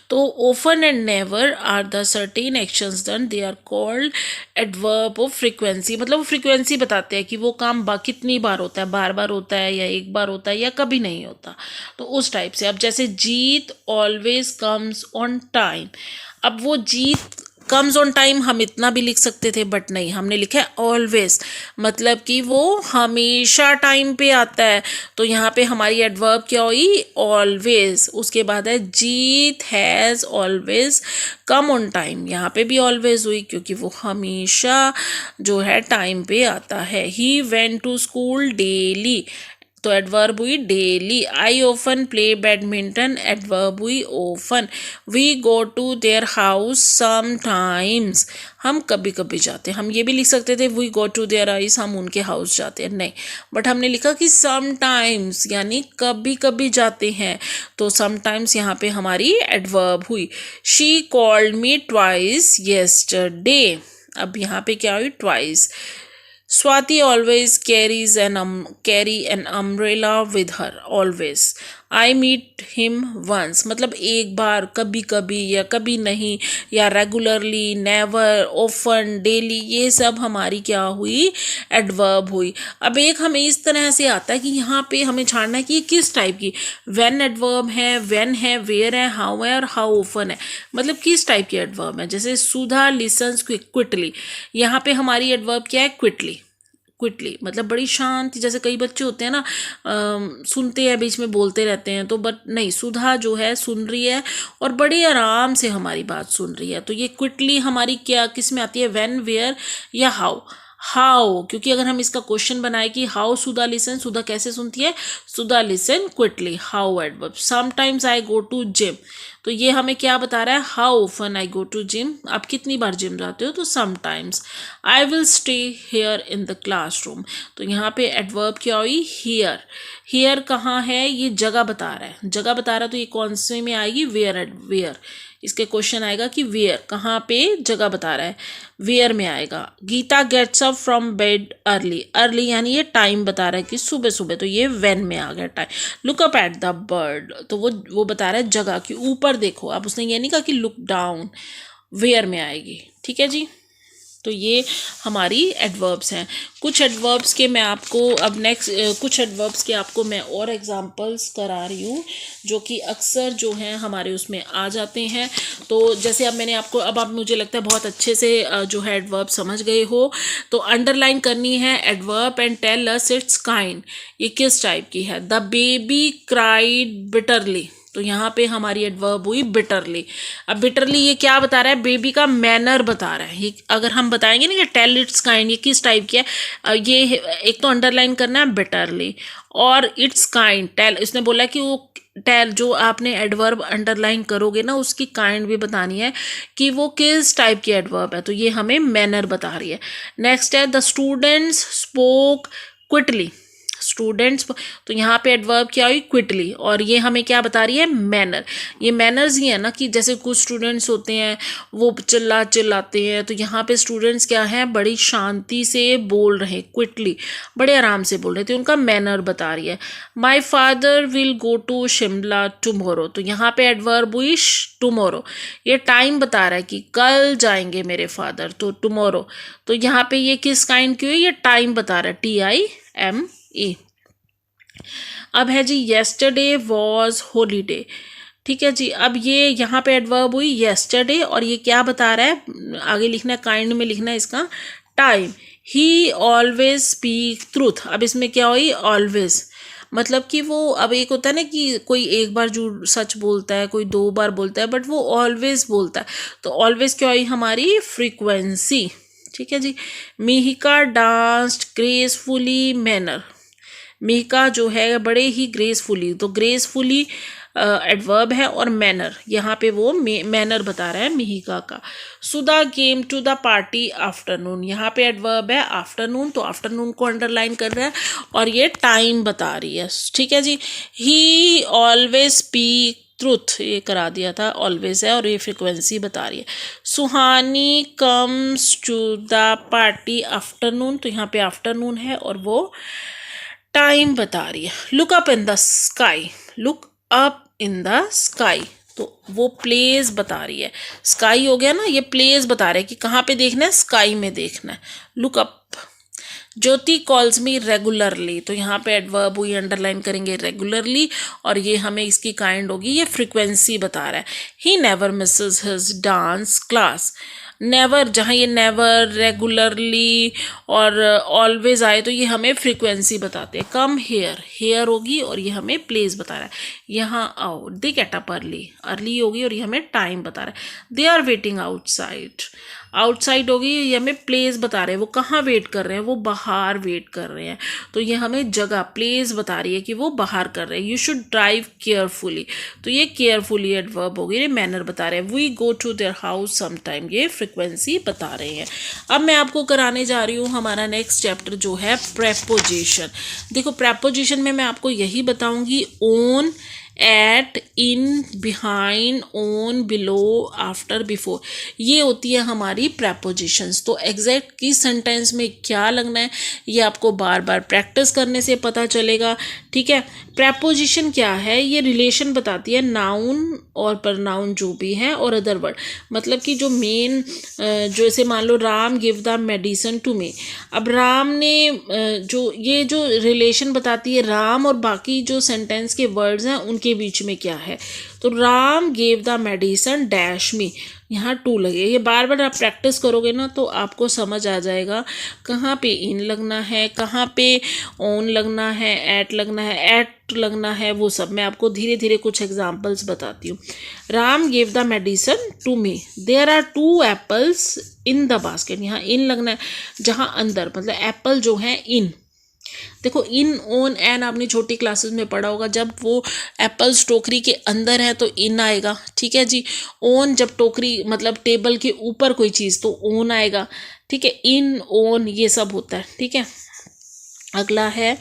S1: तो often and never are the certain actions done, they are called adverb of frequency. मतलब वो फ्रीक्वेंसी बताते हैं कि वो काम कितनी बार होता है, बार बार होता है या एक बार होता है या कभी नहीं होता, तो उस टाइप से। अब जैसे जीत ऑलवेज कम्स ऑन टाइम, अब वो जीत कम्स ऑन टाइम हम इतना भी लिख सकते थे, बट नहीं, हमने लिखा है ऑलवेज, मतलब कि वो हमेशा टाइम पे आता है। तो यहाँ पे हमारी एडवर्ब क्या हुई, ऑलवेज। उसके बाद है Jeet has always come on time, यहाँ पे भी ऑलवेज हुई क्योंकि वो हमेशा जो है टाइम पे आता है। He went to school daily, तो एडवर्ब हुई daily. I often play badminton, adverb हुई often. We go to their house sometimes, हम कभी कभी जाते हैं। हम ये भी लिख सकते थे we go to their house, हम उनके हाउस जाते हैं, नहीं, बट हमने लिखा कि समटाइम्स, यानी कभी कभी जाते हैं, तो समटाइम्स यहाँ पे हमारी एडवर्ब हुई। She called me twice yesterday, अब यहाँ पे क्या हुई, twice. Swati always carry an umbrella with her, always. I meet him once, मतलब एक बार, कभी कभी या कभी नहीं, या रेगुलरली, नेवर, ऑफन, डेली, ये सब हमारी क्या हुई, एडवर्ब हुई। अब एक हमें इस तरह से आता है कि यहाँ पे हमें छाड़ना है कि ये किस टाइप की, व्हेन एडवर्ब है, व्हेन है, वेयर है, हाउ है और हाउ ऑफन है, मतलब किस टाइप की एडवर्ब है। जैसे सुधा लिसन्स क्विकली, यहाँ पे हमारी एडवर्ब क्या है, क्विकली। क्विकली मतलब बड़ी शांति, जैसे कई बच्चे होते हैं ना, सुनते हैं बीच में बोलते रहते हैं, तो बट नहीं, सुधा जो है सुन रही है और बड़े आराम से हमारी बात सुन रही है। तो ये क्विकली हमारी क्या किस में आती है, व्हेन, वेयर या हाउ। हाउ, क्योंकि अगर हम इसका क्वेश्चन बनाए कि हाउ सुधा लिसन, सुधा कैसे सुनती है, Sudha listen quickly, how adverb. Sometimes I go to gym, तो ये हमें क्या बता रहा है, how often I go to gym, आप कितनी बार जिम जाते हो, तो sometimes. I will stay here in the classroom, तो यहाँ पे एडवर्ब क्या हुई, हियर। हियर कहाँ है, ये जगह बता रहा है, जगह बता रहा है, तो ये कौन से में आएगी, वेयर। वेयर, इसके क्वेश्चन आएगा कि वेयर, कहाँ पे जगह बता रहा है, वेयर में आएगा। Geeta gets up from bed early, early यानी ये टाइम बता रहा है कि सुबह सुबह, तो ये व्हेन में आ गया time. Look up at the bird, तो वो बता रहा है जगह कि ऊपर देखो। अब उसने ये नहीं कहा कि लुक डाउन, वेयर में आएगी, ठीक है जी। तो ये हमारी एडवर्ब्स हैं। कुछ एडवर्ब्स के मैं आपको अब कुछ एडवर्ब्स के आपको मैं और एग्जांपल्स करा रही हूँ जो कि अक्सर जो हैं हमारे उसमें आ जाते हैं। तो जैसे अब मैंने आपको, अब आप मुझे लगता है बहुत अच्छे से जो है एडवर्ब समझ गए हो, तो अंडरलाइन करनी है adverb and tell us its kind, ये किस टाइप की है। द बेबी क्राइड बिटरली, तो यहाँ पे हमारी एडवर्ब हुई बिटरली। अब बिटरली ये क्या बता रहा है, बेबी का मैनर बता रहा है। ये अगर हम बताएंगे ना कि टेल इट्स काइंड, ये किस टाइप की है, ये एक तो अंडरलाइन करना है बिटरली, और इट्स काइंड, टेल इसने बोला कि वो टेल, जो आपने एडवर्ब अंडरलाइन करोगे ना उसकी काइंड भी बतानी है कि वो किस टाइप की एडवर्ब है, तो ये हमें मैनर बता रही है। नेक्स्ट है the students spoke quickly, students, तो यहाँ पे एडवर्ब क्या हुई, क्विकली, और ये हमें क्या बता रही है, मैनर। ये मैनर्स ही है ना कि जैसे कुछ स्टूडेंट्स होते हैं वो चिल्लाते हैं, तो यहाँ पे स्टूडेंट्स क्या हैं, बड़ी शांति से बोल रहे हैं, क्विकली, बड़े आराम से बोल रहे थे, उनका मैनर बता रही है। My father will go to Shimla tomorrow, तो यहाँ पे एडवर्ब हुई टुमोरो, ये टाइम बता रहा है कि कल जाएंगे मेरे फादर, तो टुमोरो, तो यहाँ पे ये किस काइंड की हुई, ये टाइम बता रहा है, TIME। अब है जी येस्टरडे वॉज हॉलीडे, ठीक है जी। अब ये यहाँ पे एडवर्ब हुई येस्टरडे, और ये क्या बता रहा है, आगे लिखना है, काइंड में लिखना है इसका टाइम, ही ऑलवेज स्पीक ट्रूथ। अब इसमें क्या हुई, ऑलवेज, मतलब कि वो, अब एक होता है ना कि कोई एक बार झूठ सच बोलता है, कोई 2 बार बोलता है, बट वो ऑलवेज बोलता है। तो ऑलवेज क्या हुई हमारी, फ्रीक्वेंसी। ठीक है जी। Mihika danced gracefully manner, Mihika जो है बड़े ही ग्रेसफुली, तो ग्रेसफुली एडवर्ब है और मैनर यहाँ पे वो मैनर बता रहा है मिहिका का। Sudha came to the party afternoon, यहाँ पे एडवर्ब है आफ्टरनून, तो आफ्टरनून को अंडरलाइन कर रहा है और ये टाइम बता रही है। ठीक है जी। ही ऑलवेज स्पीक ट्रूथ, ये करा दिया था, ऑलवेज है और ये फ्रिक्वेंसी बता रही है। Suhani comes to the party afternoon, तो यहाँ पे आफ्टरनून है और वो टाइम बता रही है। Look up in the sky, look up in the sky, तो वो प्लेस बता रही है। स्काई हो गया ना, ये प्लेस बता रहा है कि कहाँ पे देखना है, स्काई में देखना है। Look up. Jyoti calls me regularly, तो यहाँ पे एडवर्ब हुई, अंडरलाइन करेंगे रेगुलरली और ये हमें इसकी काइंड होगी, ये फ्रीक्वेंसी बता रहा है। He never Mrs his dance class, never, जहाँ ये नेवर, रेगुलरली और ऑलवेज आए तो ये हमें फ्रीक्वेंसी बताते हैं। कम हेयर, हेयर होगी और ये हमें प्लेस बता रहा है। यहाँ आओ, they get up early, early होगी और ये हमें टाइम बता रहा है। They are waiting outside, outside होगी, ये हमें प्लेस बता रहे हैं, वो कहाँ वेट कर रहे हैं, वो बाहर वेट कर रहे हैं, तो ये हमें जगह, प्लेस बता रही है कि वो बाहर कर रहे हैं। यू शुड ड्राइव केयरफुली, तो ये केयरफुली एडवर्ब होगी, ये मैनर बता रहे हैं। We go to their house sometime, ये फ्रिक्वेंसी बता रहे हैं। अब मैं आपको कराने जा रही हूँ हमारा नेक्स्ट चैप्टर जो है प्रेपोजिशन। देखो प्रेपोजिशन में मैं आपको यही बताऊँगी, on, at, in, behind, on, below, after, before, ये होती है हमारी प्रेपोजिशंस। तो एग्जैक्ट किस सेंटेंस में क्या लगना है ये आपको बार बार प्रैक्टिस करने से पता चलेगा। ठीक है। प्रेपोजिशन क्या है, ये रिलेशन बताती है नाउन और प्रनाउन जो भी है और अदर वर्ड, मतलब कि जो मेन, जैसे मान लो Ram give the medicine to me, अब राम ने जो ये जो रिलेशन बताती है राम और बाकी जो सेंटेंस के वर्ड्स हैं उनके बीच में क्या है, तो Ram gave the medicine dash मी, यहाँ टू लगे। ये बार बार आप प्रैक्टिस करोगे ना तो आपको समझ आ जाएगा कहाँ पे इन लगना है, कहाँ पे ऑन लगना है, एट लगना है, एट लगना है, वो सब मैं आपको धीरे धीरे कुछ एग्जांपल्स बताती हूँ। Ram gave the medicine to me, there are 2 apples in the basket, यहाँ इन लगना है, जहाँ अंदर, मतलब एप्पल जो है इन। देखो इन, ऑन, एन आपने छोटी क्लासेस में पढ़ा होगा, जब वो एप्पल्स टोकरी के अंदर है तो इन आएगा। ठीक है जी। ऑन जब टोकरी मतलब टेबल के ऊपर कोई चीज़ तो ऑन आएगा। ठीक है। इन, ऑन, ये सब होता है। ठीक है। अगला है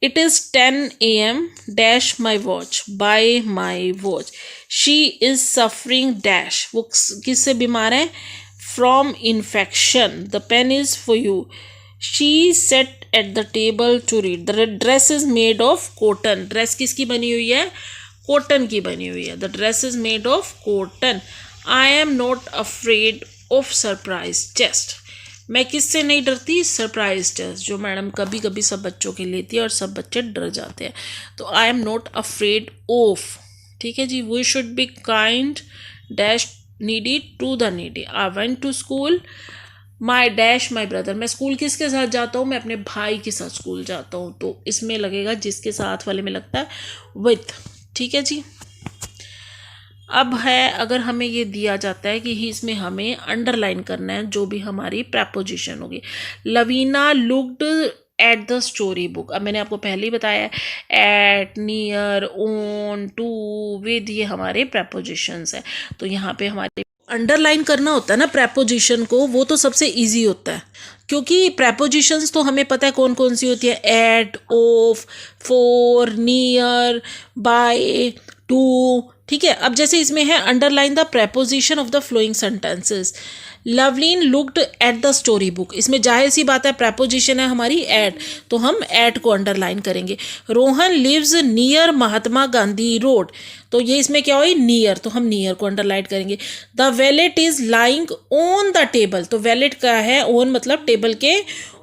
S1: it is 10 AM dash my watch, by my watch, she is suffering dash, वो किससे बीमार है, from infection, the pen is for you, she sat at the table to read, the dress is made of cotton, dress किसकी बनी हुई है, cotton की बनी हुई है, the dress is made of cotton. I am not afraid of surprise test, मैं किससे नहीं डरती, सरप्राइज टेस्ट जो मैडम कभी कभी सब बच्चों के लेती है और सब बच्चे डर जाते हैं, तो I am not afraid of. ठीक है जी। We should be kind dash needy to the needy, I went to school my dash my brother, मैं स्कूल किसके साथ जाता हूँ, मैं अपने भाई के साथ स्कूल जाता हूँ, तो इसमें लगेगा जिसके साथ वाले में लगता है विथ। ठीक है जी। अब है अगर हमें ये दिया जाता है कि इसमें हमें अंडरलाइन करना है जो भी हमारी प्रेपोजिशन होगी। Laveena looked at the story book, अब मैंने आपको पहले ही बताया at, near, on, to, with, ये हमारे प्रेपोजिशंस है। तो यहाँ पे हमारे अंडरलाइन करना होता है ना प्रेपोजिशन को, वो तो सबसे इजी होता है क्योंकि प्रेपोजिशंस तो हमें पता है कौन कौन सी होती है, at, of, for, near, by, to. ठीक है। अब जैसे इसमें है underline the preposition of the following sentences, Lovleen looked at the story book, इसमें जाहिर सी बात है प्रेपोजिशन है हमारी एट, तो हम एट को अंडरलाइन करेंगे। Rohan lives near Mahatma Gandhi road, तो ये इसमें क्या हुई, नियर, तो हम नियर को अंडरलाइन करेंगे। The wallet is lying on the table, तो वैलेट क्या है, ऑन मतलब टेबल के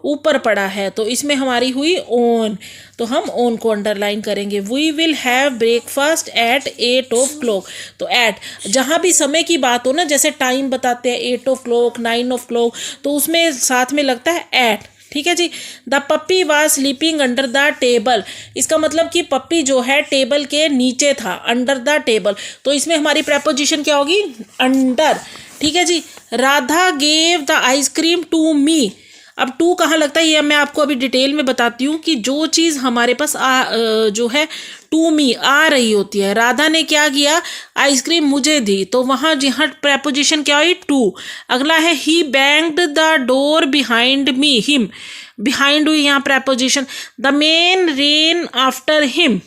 S1: ऊपर पड़ा है, तो इसमें हमारी हुई ऑन, तो हम ऑन को अंडरलाइन करेंगे। We will have breakfast at 8 o'clock, तो एट, जहाँ भी समय की बात हो ना, जैसे टाइम बताते हैं 8 o'clock क्लॉक, 9 o'clock, तो उसमें साथ में लगता है एट, ठीक है जी। The puppy was sleeping under the table, इसका मतलब कि पप्पी जो है टेबल के नीचे था, अंडर द टेबल, तो इसमें हमारी प्रेपोजिशन क्या होगी, अंडर, ठीक है जी। Radha gave the ice cream to me, अब टू कहाँ लगता है ये मैं आपको अभी डिटेल में बताती हूँ कि जो चीज़ हमारे पास जो है टू मी आ रही होती है, राधा ने क्या किया, आइसक्रीम मुझे दी, तो वहाँ जहाँ प्रेपोजिशन क्या हुई, टू। अगला है he banged the door behind me, him, behind हुई यहाँ preposition. The men ran after him,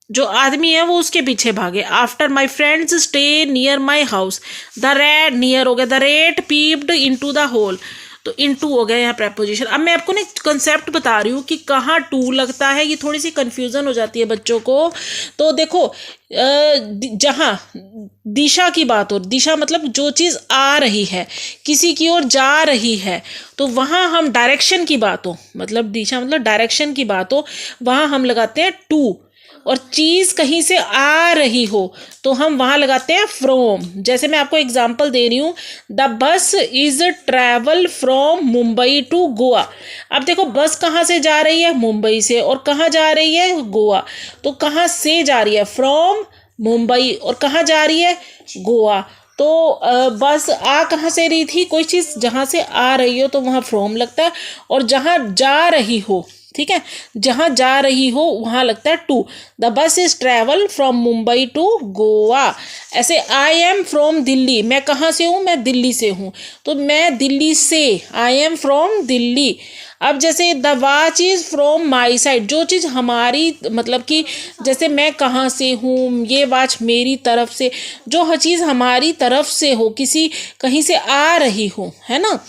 S1: जो आदमी है वो उसके पीछे भागे। After my friends stay near my house, the rat near हो गया, the rat peeped into the hole, तो इनटू हो गया यहाँ प्रेपोजिशन। अब मैं आपको ना कंसेप्ट बता रही हूँ कि कहाँ टू लगता है, ये थोड़ी सी कंफ्यूजन हो जाती है बच्चों को। तो देखो जहाँ दिशा की बात हो, दिशा मतलब जो चीज़ आ रही है, किसी की ओर जा रही है, तो वहाँ हम डायरेक्शन की बात हो, मतलब दिशा मतलब डायरेक्शन की बात हो, वहाँ हम लगाते हैं टू। और चीज़ कहीं से आ रही हो तो हम वहाँ लगाते हैं फ्रॉम। जैसे मैं आपको एग्जांपल दे रही हूँ, the bus is travel from Mumbai to Goa. अब देखो बस कहाँ से जा रही है, मुंबई से, और कहाँ जा रही है, गोवा, तो कहाँ से जा रही है, फ्रॉम मुंबई, और कहाँ जा रही है, गोवा। तो बस आ कहाँ से रही थी, कोई चीज़ जहाँ से आ रही हो तो वहाँ फ्रॉम लगता है, और जहाँ जा रही हो, ठीक है, जहाँ जा रही हो वहाँ लगता है to. The bus is travel from Mumbai to Goa. ऐसे आई एम फ्रॉम दिल्ली, मैं कहाँ से हूँ, मैं दिल्ली से हूँ, तो मैं दिल्ली से, आई एम फ्रॉम दिल्ली। अब जैसे the watch is from my side, जो चीज़ हमारी मतलब कि जैसे मैं कहाँ से हूँ, ये वॉच मेरी तरफ से, जो हर चीज़ हमारी तरफ से हो, किसी कहीं से आ रही हो, है ना,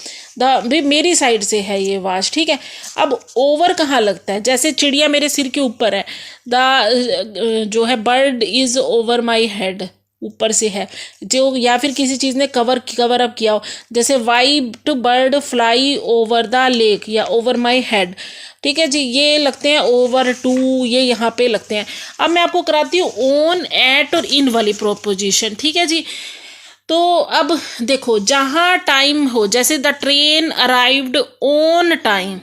S1: भी मेरी साइड से है ये वॉच, ठीक है। अब ओवर कहाँ लगता है, जैसे चिड़िया मेरे सिर के ऊपर है, द जो है bird is over my head, ऊपर से है जो, या फिर किसी चीज़ ने कवर अप किया हो, जैसे white bird fly over the lake या ओवर माई हेड, ठीक है जी, ये लगते हैं ओवर टू, ये यहाँ पे लगते हैं। अब मैं आपको कराती हूँ ऑन, एट और इन वाली प्रोपोजिशन, ठीक है जी। तो अब देखो जहाँ टाइम हो, जैसे the train arrived on time,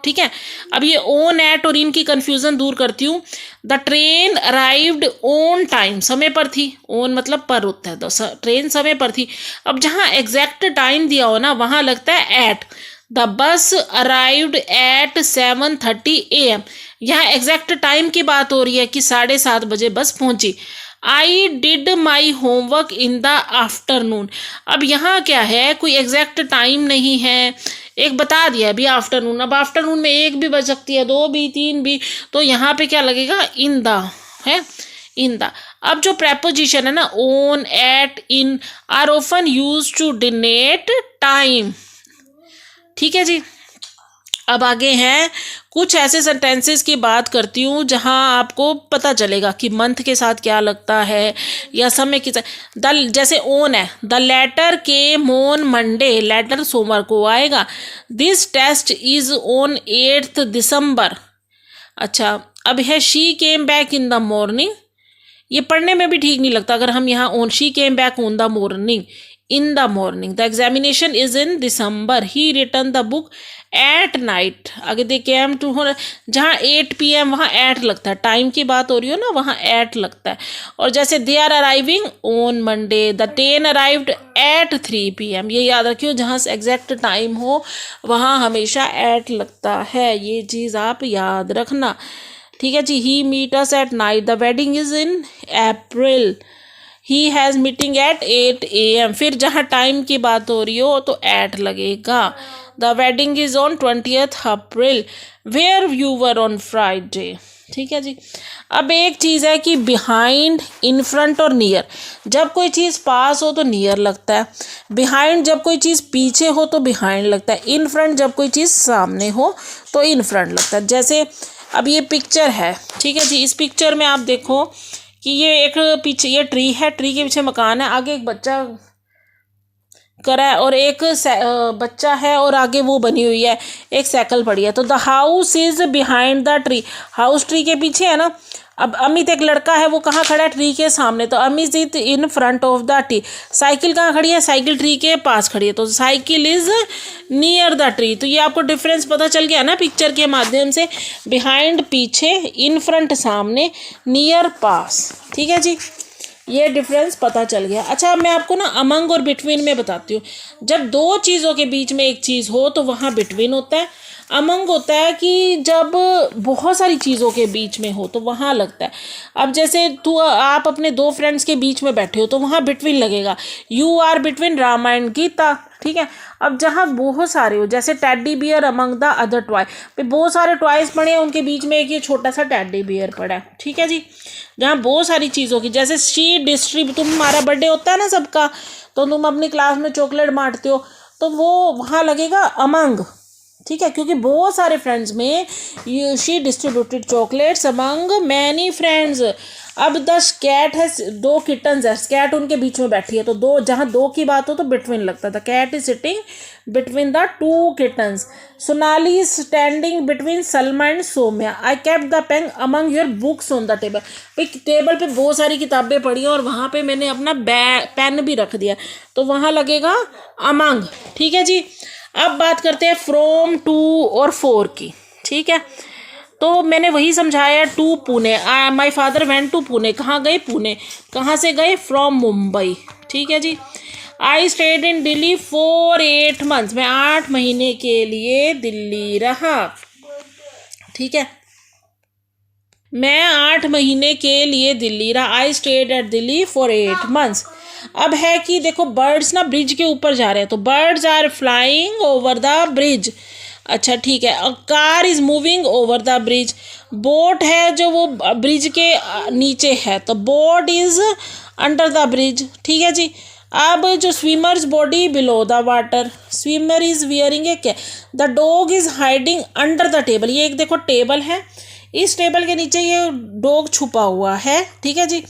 S1: ठीक है। अब ये ऑन, एट और इन की कंफ्यूजन दूर करती हूँ। The train arrived on time, समय पर थी, ऑन मतलब पर होता है, तो ट्रेन समय पर थी। अब जहाँ एग्जैक्ट टाइम दिया हो ना वहाँ लगता है at. The bus arrived at 7:30 AM, यहाँ एग्जैक्ट टाइम की बात हो रही है कि 7:30 बजे बस पहुंची। I did my homework in the afternoon, अब यहाँ क्या है, कोई एग्जैक्ट टाइम नहीं है, एक बता दिया अभी आफ्टरनून, अब आफ्टरनून में 1 भी बज सकती है, 2 भी, 3 भी, तो यहाँ पे क्या लगेगा, इन द है, इन द। अब जो प्रेपोजिशन है ना on, at, in are often use to denote time, ठीक है जी। अब आगे हैं कुछ ऐसे सेंटेंसेस की बात करती हूँ जहाँ आपको पता चलेगा कि मंथ के साथ क्या लगता है या समय के साथ। जैसे ओन है, the letter came on Monday, letter सोमवार को आएगा। This test is on 8th December। अच्छा, अब है she came back in the morning, ये पढ़ने में भी ठीक नहीं लगता अगर हम यहाँ on, she came back on the morning, in the morning. The examination is in December, he return the book at night. आगे दे केम टू, जहाँ 8 PM वहाँ एट लगता है, टाइम की बात हो रही हो ना वहाँ एट लगता है। और जैसे they are arriving on Monday, the train arrived at 3 PM, ये याद रखियो जहाँ से एग्जैक्ट टाइम हो वहाँ हमेशा एट लगता है, ये चीज़ आप याद रखना, ठीक है जी। He meet us at night, the wedding is in April, he has meeting at 8 AM, फिर जहाँ टाइम की बात हो रही हो तो एट लगेगा। The wedding is on 20th April, where you were on Friday, ठीक है जी। अब एक चीज़ है कि बिहाइंड, इन फ्रंट और नियर, जब कोई चीज़ पास हो तो नियर लगता है, बिहाइंड जब कोई चीज़ पीछे हो तो बिहाइंड लगता है, इन फ्रंट जब कोई चीज़ सामने हो तो इन फ्रंट लगता है। जैसे अब ये पिक्चर है, ठीक है जी, इस पिक्चर में आप देखो कि ये एक पीछे ये ट्री है, ट्री के पीछे मकान है, आगे एक बच्चा करा है और एक बच्चा है और आगे वो बनी हुई है, एक साइकिल पड़ी है। तो the house is behind the tree, house tree के पीछे है ना, अब अमित एक लड़का है, वो कहाँ खड़ा है? ट्री के सामने, तो Amit is in front of the tree. Cycle कहाँ खड़ी है? साइकिल ट्री के पास खड़ी है, तो cycle is near the tree. तो ये आपको डिफरेंस पता चल गया ना पिक्चर के माध्यम से। बिहाइंड पीछे, इन फ्रंट सामने, नियर पास। ठीक है जी, ये डिफरेंस पता चल गया। अच्छा, मैं आपको ना अमंग और बिटवीन में बताती हूँ। जब दो चीज़ों के बीच में एक चीज़ हो तो वहाँ बिटवीन होता है। अमंग होता है कि जब बहुत सारी चीज़ों के बीच में हो तो वहाँ लगता है। अब जैसे आप अपने दो फ्रेंड्स के बीच में बैठे हो तो वहाँ बिटवीन लगेगा। You are between Rama and Geeta. ठीक है। अब जहाँ बहुत सारे हो, जैसे teddy bear among the other toy, पे बहुत सारे टॉयज पड़े हैं, उनके बीच में एक ये छोटा सा टैडी बियर पड़ा है। ठीक है जी। जहाँ बहुत सारी चीज़ों की, जैसे शी डिस्ट्रीब्यूट, तुम्हारा बर्थडे होता है ना सबका, तो तुम अपनी क्लास में चॉकलेट बांटते हो, तो वो वहाँ लगेगा अमंग। ठीक है, क्योंकि बहुत सारे फ्रेंड्स में she distributed chocolates among many friends. अब द कैट है, दो किटन्स है, कैट उनके बीच में बैठी है, तो दो, जहाँ दो की बात हो तो बिटवीन लगता था। Cat is sitting between the two kittens. Sonali is standing between Salma and Somya. I kept the pen among your books on the table. भाई टेबल पे बहुत सारी किताबें पड़ी हैं और वहाँ पे मैंने अपना पेन भी रख दिया, तो वहाँ लगेगा अमंग। ठीक है जी। अब बात करते हैं फ्रॉम, टू और फॉर की। ठीक है, तो मैंने वही समझाया। To Pune, my father went to Pune. कहाँ गए? पुणे। कहाँ से गए? फ्रॉम मुंबई। ठीक है जी। I stayed in Delhi for 8 months। मैं 8 महीने के लिए दिल्ली रहा। ठीक है, मैं 8 महीने के लिए दिल्ली रहा। I stayed at Delhi for 8 months। अब है कि देखो, बर्ड्स ना ब्रिज के ऊपर जा रहे हैं, तो birds are flying over the bridge. अच्छा ठीक है। A car is moving over the bridge. Boat है जो वो ब्रिज के नीचे है, तो boat is under the bridge. ठीक है जी। अब जो swimmers body below the water, swimmer is wearing a cap. The dog is hiding under the table. ये एक देखो टेबल है, इस टेबल के नीचे ये डॉग छुपा हुआ है। ठीक है जी।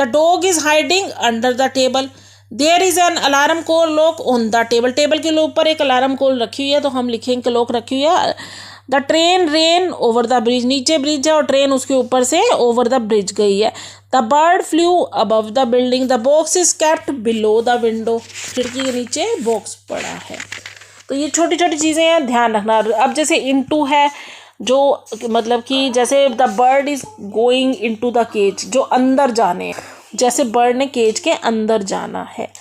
S1: The dog is hiding under the table. There is an alarm clock on the table. Table के ऊपर एक अलार्म कॉल रखी हुई है, तो हम लिखेंगे क्लॉक रखी हुई है। The train rain over the bridge. नीचे ब्रिज है और ट्रेन उसके ऊपर से ओवर द ब्रिज गई है। The bird flu above the building. The box is kept below the window. खिड़की के नीचे बॉक्स पड़ा है। तो ये छोटी छोटी चीज़ें हैं, ध्यान रखना। अब जैसे इनटू है, जो मतलब कि जैसे the bird is going into the cage, जो अंदर जाने, जैसे बर्ड ने केज के अंदर जाना है।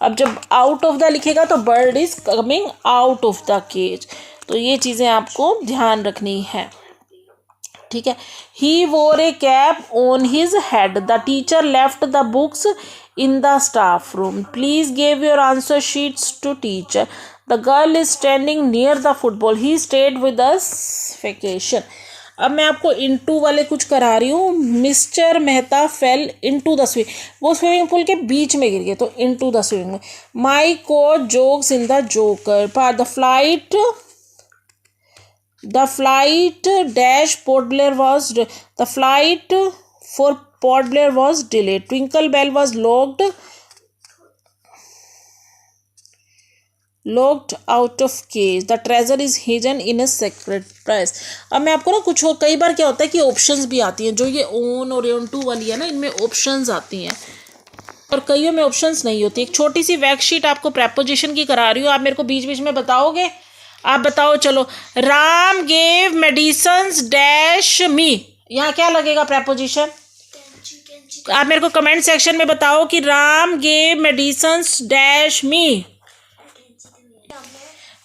S1: अब जब आउट ऑफ द लिखेगा तो bird is coming out of the cage. तो ये चीज़ें आपको ध्यान रखनी है। ठीक है। He wore a cap on his head. The teacher left the books in the staff room. Please give your answer sheets to teacher. The girl is standing near the football. He stayed with us vacation. अब मैं आपको into वाले कुछ करा रही हूँ। Mister Mehta fell into the swimming. वो swimming pool के बीच में गिर गए, तो into the swimming. My coach jokes in the joker part. The flight dash Port Blair was. The flight for Port Blair was delayed. Twinkle Bell was locked out of cage. The treasure is hidden in a secret place. अब मैं आपको ना कुछ और, कई बार क्या होता है कि ऑप्शंस भी आती हैं, जो ये ओन और ऑन टू वाली है ना, इनमें ऑप्शंस आती हैं और कईयों में ऑप्शंस नहीं होती। एक छोटी सी वर्कशीट आपको प्रेपोजिशन की करा रही हूँ, आप मेरे को बीच बीच में बताओगे। आप बताओ, चलो। राम गेव मेडिसन्स डैश मी। यहाँ क्या लगेगा प्रेपोजिशन? आप मेरे को कमेंट सेक्शन में बताओ कि Ram gave medicines dash me.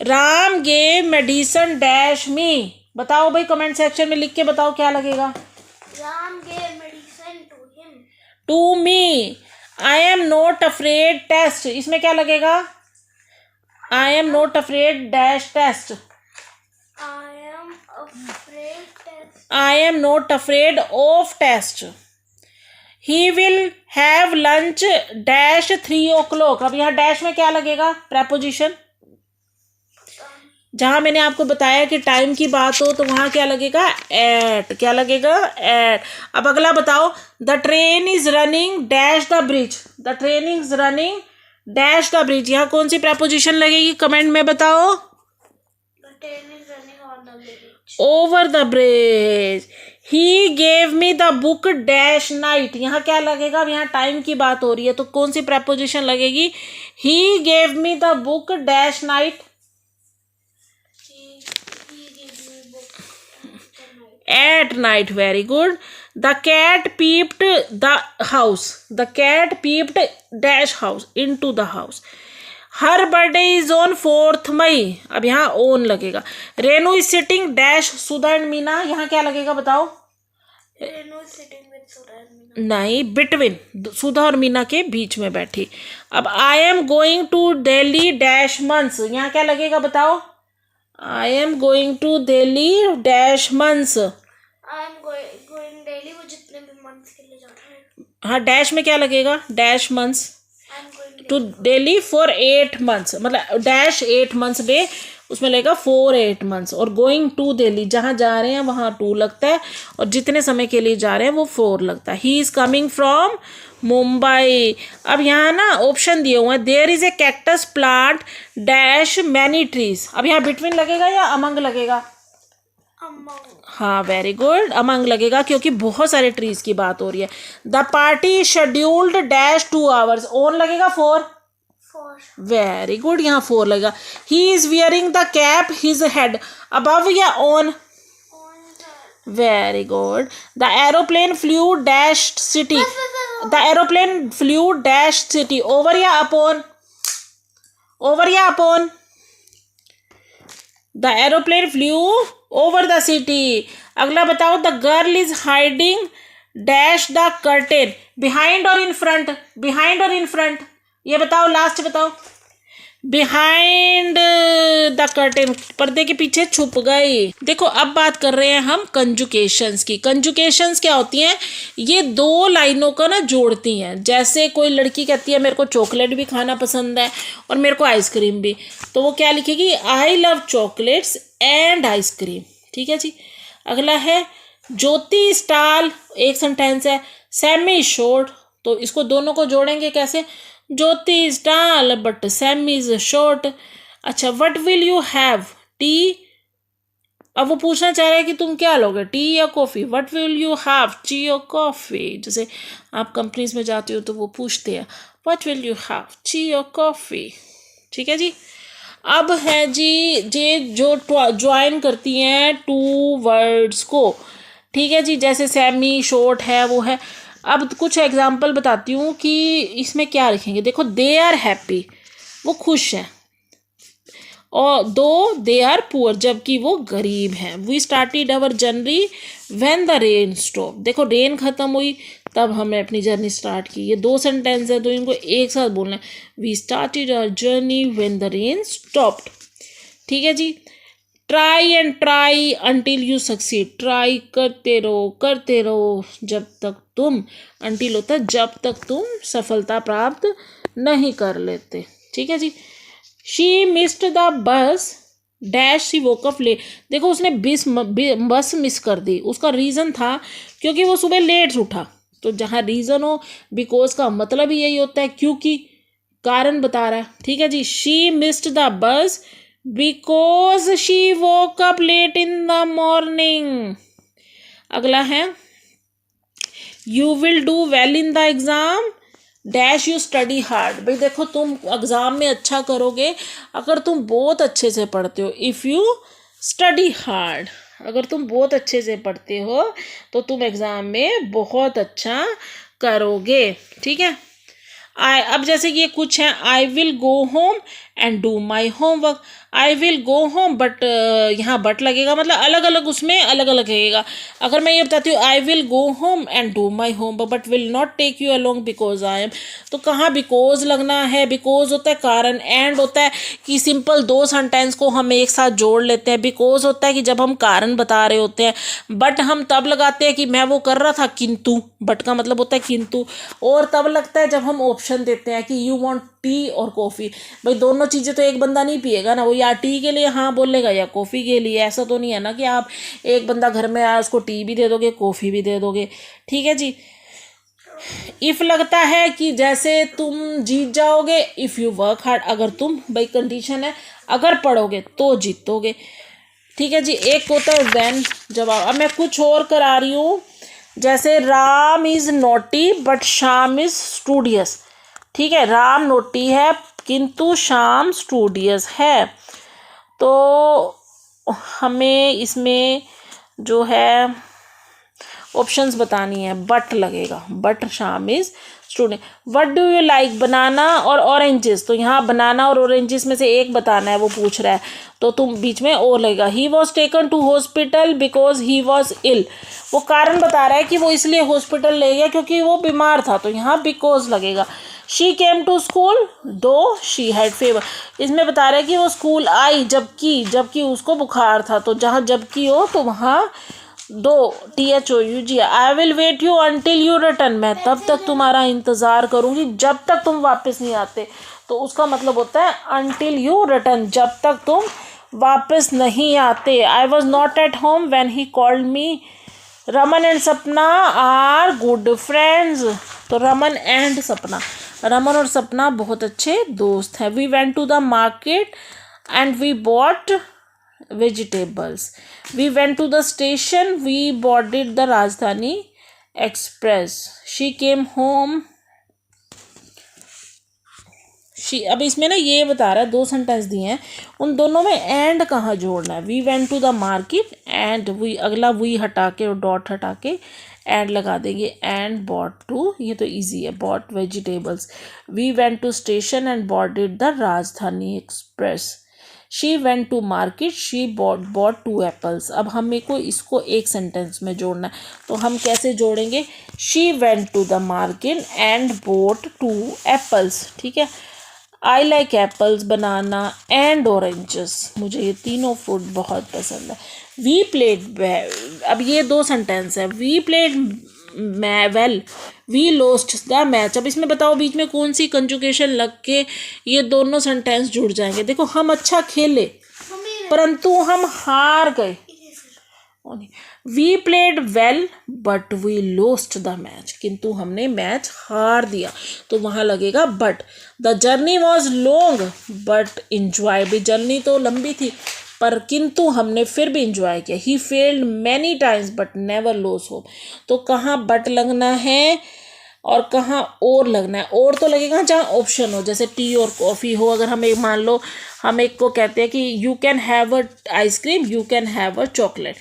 S1: Ram gave medicine dash me. बताओ भाई, कमेंट सेक्शन में लिख के बताओ क्या लगेगा।
S2: Ram gave medicine to him.
S1: To me. I am not afraid test. इसमें क्या लगेगा? I am not afraid dash test. I am not afraid of test. He will have lunch dash 3 o'clock। अब यहाँ डैश में क्या लगेगा प्रेपोजिशन? जहाँ मैंने आपको बताया कि टाइम की बात हो तो वहाँ क्या लगेगा? एट। क्या लगेगा? एट। अब अगला बताओ। The train is running dash the bridge. The train is running dash the bridge. यहाँ कौन सी प्रेपोजिशन लगेगी? कमेंट में बताओ।
S2: The train is running on the bridge.
S1: Over the bridge. He gave me the book dash night. यहाँ क्या लगेगा? अब यहाँ टाइम की बात हो रही है तो कौन सी प्रेपोजिशन लगेगी? He gave me the book dash night at night. Very good. The cat peeped the house. The cat peeped dash house into the house. Her birthday is on 4th May. अब यहाँ on लगेगा। Renu is sitting dash Sudha and Meena. यहाँ क्या लगेगा बताओ?
S2: Renu is sitting with Sudha and Meena.
S1: नहीं, between सुधा और मीना के बीच में बैठी। अब I am going to Delhi dash months. यहाँ क्या लगेगा बताओ? I am going to Delhi dash months.
S2: I am going daily, वो जितने भी मंथ्स के लिए जा रहे हैं।
S1: हाँ, डैश में क्या लगेगा? Dash months
S2: I am going
S1: to Delhi for 8 months. मतलब डैश 8 मंथ्स डे, उसमें लगेगा 4 8 मंथ्स। और गोइंग टू दिल्ली, जहाँ जा रहे हैं वहाँ 2 लगता है, और जितने समय के लिए जा रहे हैं वो 4 लगता है। He is coming from Mumbai. अब यहाँ ना ऑप्शन दिए हुए हैं। There is a cactus plant dash many trees. अब यहाँ बिटवीन लगेगा या अमंग लगेगा?
S2: अमंग।
S1: हाँ, वेरी गुड, अमंग लगेगा क्योंकि बहुत सारे ट्रीज की बात हो रही है। The party scheduled dash 2 hours। On लगेगा 4। वेरी गुड, यहाँ 4 लगेगा। He is wearing the cap his head above या on? Very good. The aeroplane flew dash city. The aeroplane flew dash city. Over या अपॉन? ओवर या upon? The aeroplane flew over the city. अगला बताओ। The girl is hiding dash the curtain. Behind और in front? Behind और in front, ये बताओ, last बताओ। Behind the curtain, पर्दे के पीछे छुप गई। देखो, अब बात कर रहे हैं हम कंजुकेशंस की। कंजुकेशंस क्या होती हैं? ये 2 लाइनों का ना जोड़ती हैं। जैसे कोई लड़की कहती है मेरे को चॉकलेट भी खाना पसंद है और मेरे को आइसक्रीम भी, तो वो क्या लिखेगी? I love chocolates and ice cream. ठीक है जी। अगला है ज्योति स्टाल, एक सेंटेंस है। सैमी शॉर्ट, तो इसको दोनों को जोड़ेंगे कैसे? Jyoti is tall but Sammy is short. अच्छा, what will you have? Tea. अब वो पूछना चाह रहा है कि तुम क्या लोगे, टी या coffee? What will you have, T और कॉफ़ी? जैसे आप कंपनीज में जाते हो तो वो पूछते हैं what will you have, T और कॉफ़ी। ठीक है जी। अब है जी ये जो ज्वाइन करती हैं 2 वर्ड्स को। ठीक है जी। जैसे सैमी शॉर्ट है वो है। अब कुछ एग्जाम्पल बताती हूँ कि इसमें क्या लिखेंगे। देखो, दे आर हैप्पी, वो खुश हैं, और दो दे आर पुअर, जबकि वो गरीब हैं। We started our journey when the rain stop. देखो, रेन खत्म हुई तब हमने अपनी जर्नी स्टार्ट की। ये 2 सेंटेंस है तो इनको एक साथ बोलना है। We started our journey when the rain stopped. ठीक है जी। Try and try until you succeed. Try करते रहो जब तक तुम, अंटिल होता है जब तक तुम सफलता प्राप्त नहीं कर लेते। ठीक है जी। She missed the bus dash she woke up late. देखो, उसने बस मिस कर दी। उसका रीज़न था क्योंकि वो सुबह लेट उठा। तो जहाँ रीज़न हो, बिकॉज का मतलब ही यही होता है क्योंकि, कारण बता रहा है। ठीक है जी। She missed the bus because she woke up late in the morning. अगला है you will do well in the exam dash you study hard. भाई देखो, तुम एग्ज़ाम में अच्छा करोगे अगर तुम बहुत अच्छे से पढ़ते हो। इफ़ यू स्टडी हार्ड, अगर तुम बहुत अच्छे से पढ़ते हो तो तुम एग्ज़ाम में बहुत अच्छा करोगे। ठीक है। अब जैसे ये कुछ है। I will go home and do my homework. I will go home, but यहाँ बट लगेगा, मतलब अलग अलग उसमें अलग अलग लगेगा। अगर मैं ये बताती हूँ I will go home and do my homework but will not take you along because I am, तो कहाँ बिकॉज लगना है? बिकॉज होता है कारण, एंड होता है कि सिंपल 2 सेंटेंस को हम एक साथ जोड़ लेते हैं। बिकॉज होता है कि जब हम कारण बता रहे होते हैं। बट हम तब लगाते हैं कि मैं वो कर रहा था किंतु, बट का मतलब होता है किंतु। और तब लगता है जब हम ऑप्शन देते हैं कि यू वांट टी और कॉफ़ी। भाई दोनों चीज़ें तो एक बंदा नहीं पिएगा ना, वो या टी के लिए हाँ बोलेगा या कॉफ़ी के लिए। ऐसा तो नहीं है ना कि आप एक बंदा घर में आया उसको टी भी दे दोगे कॉफ़ी भी दे दोगे। ठीक है जी। इफ़ लगता है कि जैसे तुम जीत जाओगे। इफ़ यू वर्क हार्ड, अगर तुम, भाई कंडीशन है अगर पढ़ोगे तो जीतोगे। ठीक है जी। एक होता है व्हेन, जब अब मैं कुछ और करा रही हूँ, जैसे राम इज़ नोटी बट शाम इज़ स्टूडियस। ठीक है, राम नोटी है किंतु शाम स्टूडियस है। तो हमें इसमें जो है ऑप्शंस बतानी है। बट लगेगा, but Sam is student. What do you like, banana और ऑरेंजेस। तो यहाँ बनाना और ऑरेंजेस में से एक बताना है, वो पूछ रहा है, तो तुम बीच में और लगेगा। He was taken to hospital because he was ill. वो कारण बता रहा है कि वो इसलिए हॉस्पिटल ले गया क्योंकि वो बीमार था, तो यहाँ बिकॉज लगेगा। शी केम टू स्कूल दो शी हैड फीवर। इसमें बता रहा है कि वो स्कूल आई जबकि उसको बुखार था, तो जहाँ जबकि हो तो वहाँ दो THOUG। I will wait you until you return. मैं तब तक तुम्हारा इंतज़ार करूँगी जब तक तुम वापस नहीं आते। तो उसका मतलब होता है अंटिल यू रिटर्न, जब तक तुम वापस नहीं आते। I was not at home when he called me. Raman and सपना आर गुड फ्रेंड्स। तो रमन एंड सपना, रमन और सपना बहुत अच्छे दोस्त हैं। We went to the market and we bought vegetables. We went to the station. We boarded the Rajdhani Express. She came home. अब इसमें ना ये बता रहा है, दो सेंटेंस दिए हैं, उन दोनों में एंड कहाँ जोड़ना है। We went to the market and we, अगला वी हटा के और डॉट हटा के एंड लगा देंगे। एंड बॉट टू, ये तो इजी है, bought vegetables. We went to station and boarded the Rajdhani express. She went to market she bought 2 apples. अब हमें को इसको एक सेंटेंस में जोड़ना है, तो हम कैसे जोड़ेंगे। She went to the market and bought 2 apples. ठीक है, I like apples, banana and oranges. मुझे ये तीनों फ्रूट बहुत पसंद है। वी प्लेड, अब ये दो सेंटेंस है। We played well we lost the match. अब इसमें बताओ बीच में कौन सी कंजुगेशन लग के ये दोनों सेंटेंस जुड़ जाएंगे। देखो, हम अच्छा खेले परंतु हम हार गए। We played well but we lost the match, किंतु हमने मैच हार दिया, तो वहाँ लगेगा but. The journey was long but enjoy भी, जर्नी तो लंबी थी पर किंतु हमने फिर भी इंजॉय किया। He failed many times but never lost hope. तो कहाँ बट लगना है और कहाँ और लगना है। और तो लगेगा जहाँ ऑप्शन हो, जैसे टी और कॉफ़ी हो। अगर हम एक मान लो हम एक को कहते हैं कि you can have a ice cream, you can have a chocolate,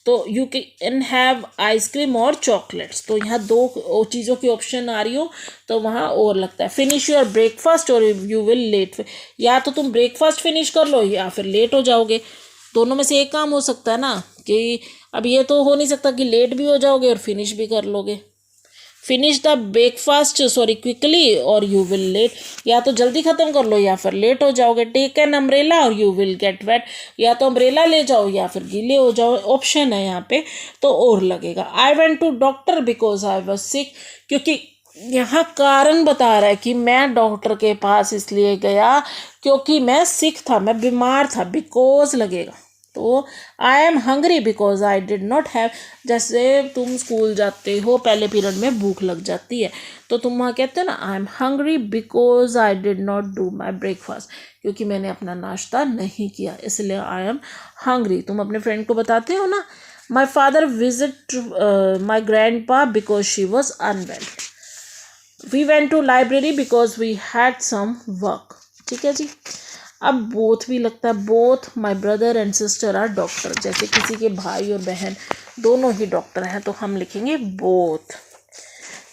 S1: तो यू कैन हैव आइसक्रीम और चॉकलेट्स। तो यहाँ दो चीज़ों की ऑप्शन आ रही हो तो वहाँ और लगता है। फिनिश योर ब्रेकफास्ट और यू विल लेट। या तो तुम ब्रेकफास्ट फिनिश कर लो या फिर लेट हो जाओगे। दोनों में से एक काम हो सकता है ना, कि अब ये तो हो नहीं सकता कि लेट भी हो जाओगे और फिनिश भी कर लोगे। फिनिश द ब्रेकफास्ट क्विकली और यू विल लेट। या तो जल्दी ख़त्म कर लो या फिर लेट हो जाओगे। टेक एन अम्ब्रेला और यू विल गेट वेट। या तो अम्ब्रेला ले जाओ या फिर गीले हो जाओ, ऑप्शन है यहाँ पे, तो और लगेगा। I went to doctor because I was sick, क्योंकि यहाँ कारण बता रहा है कि मैं डॉक्टर के पास इसलिए गया क्योंकि मैं सिक था, मैं बीमार था। बिकॉज लगेगा। तो I am hungry because I did not have, जैसे तुम स्कूल जाते हो पहले पीरियड में भूख लग जाती है, तो तुम वहाँ कहते हो ना I am hungry because I did not do my breakfast, क्योंकि मैंने अपना नाश्ता नहीं किया इसलिए आई एम हंग्री। तुम अपने फ्रेंड को बताते हो ना, my father visit my grandpa because she was unwell. We went to library because we had some work. ठीक है जी। अब बोथ भी लगता है। Both my brother and sister are doctor, जैसे किसी के भाई और बहन दोनों ही डॉक्टर हैं, तो हम लिखेंगे बोथ।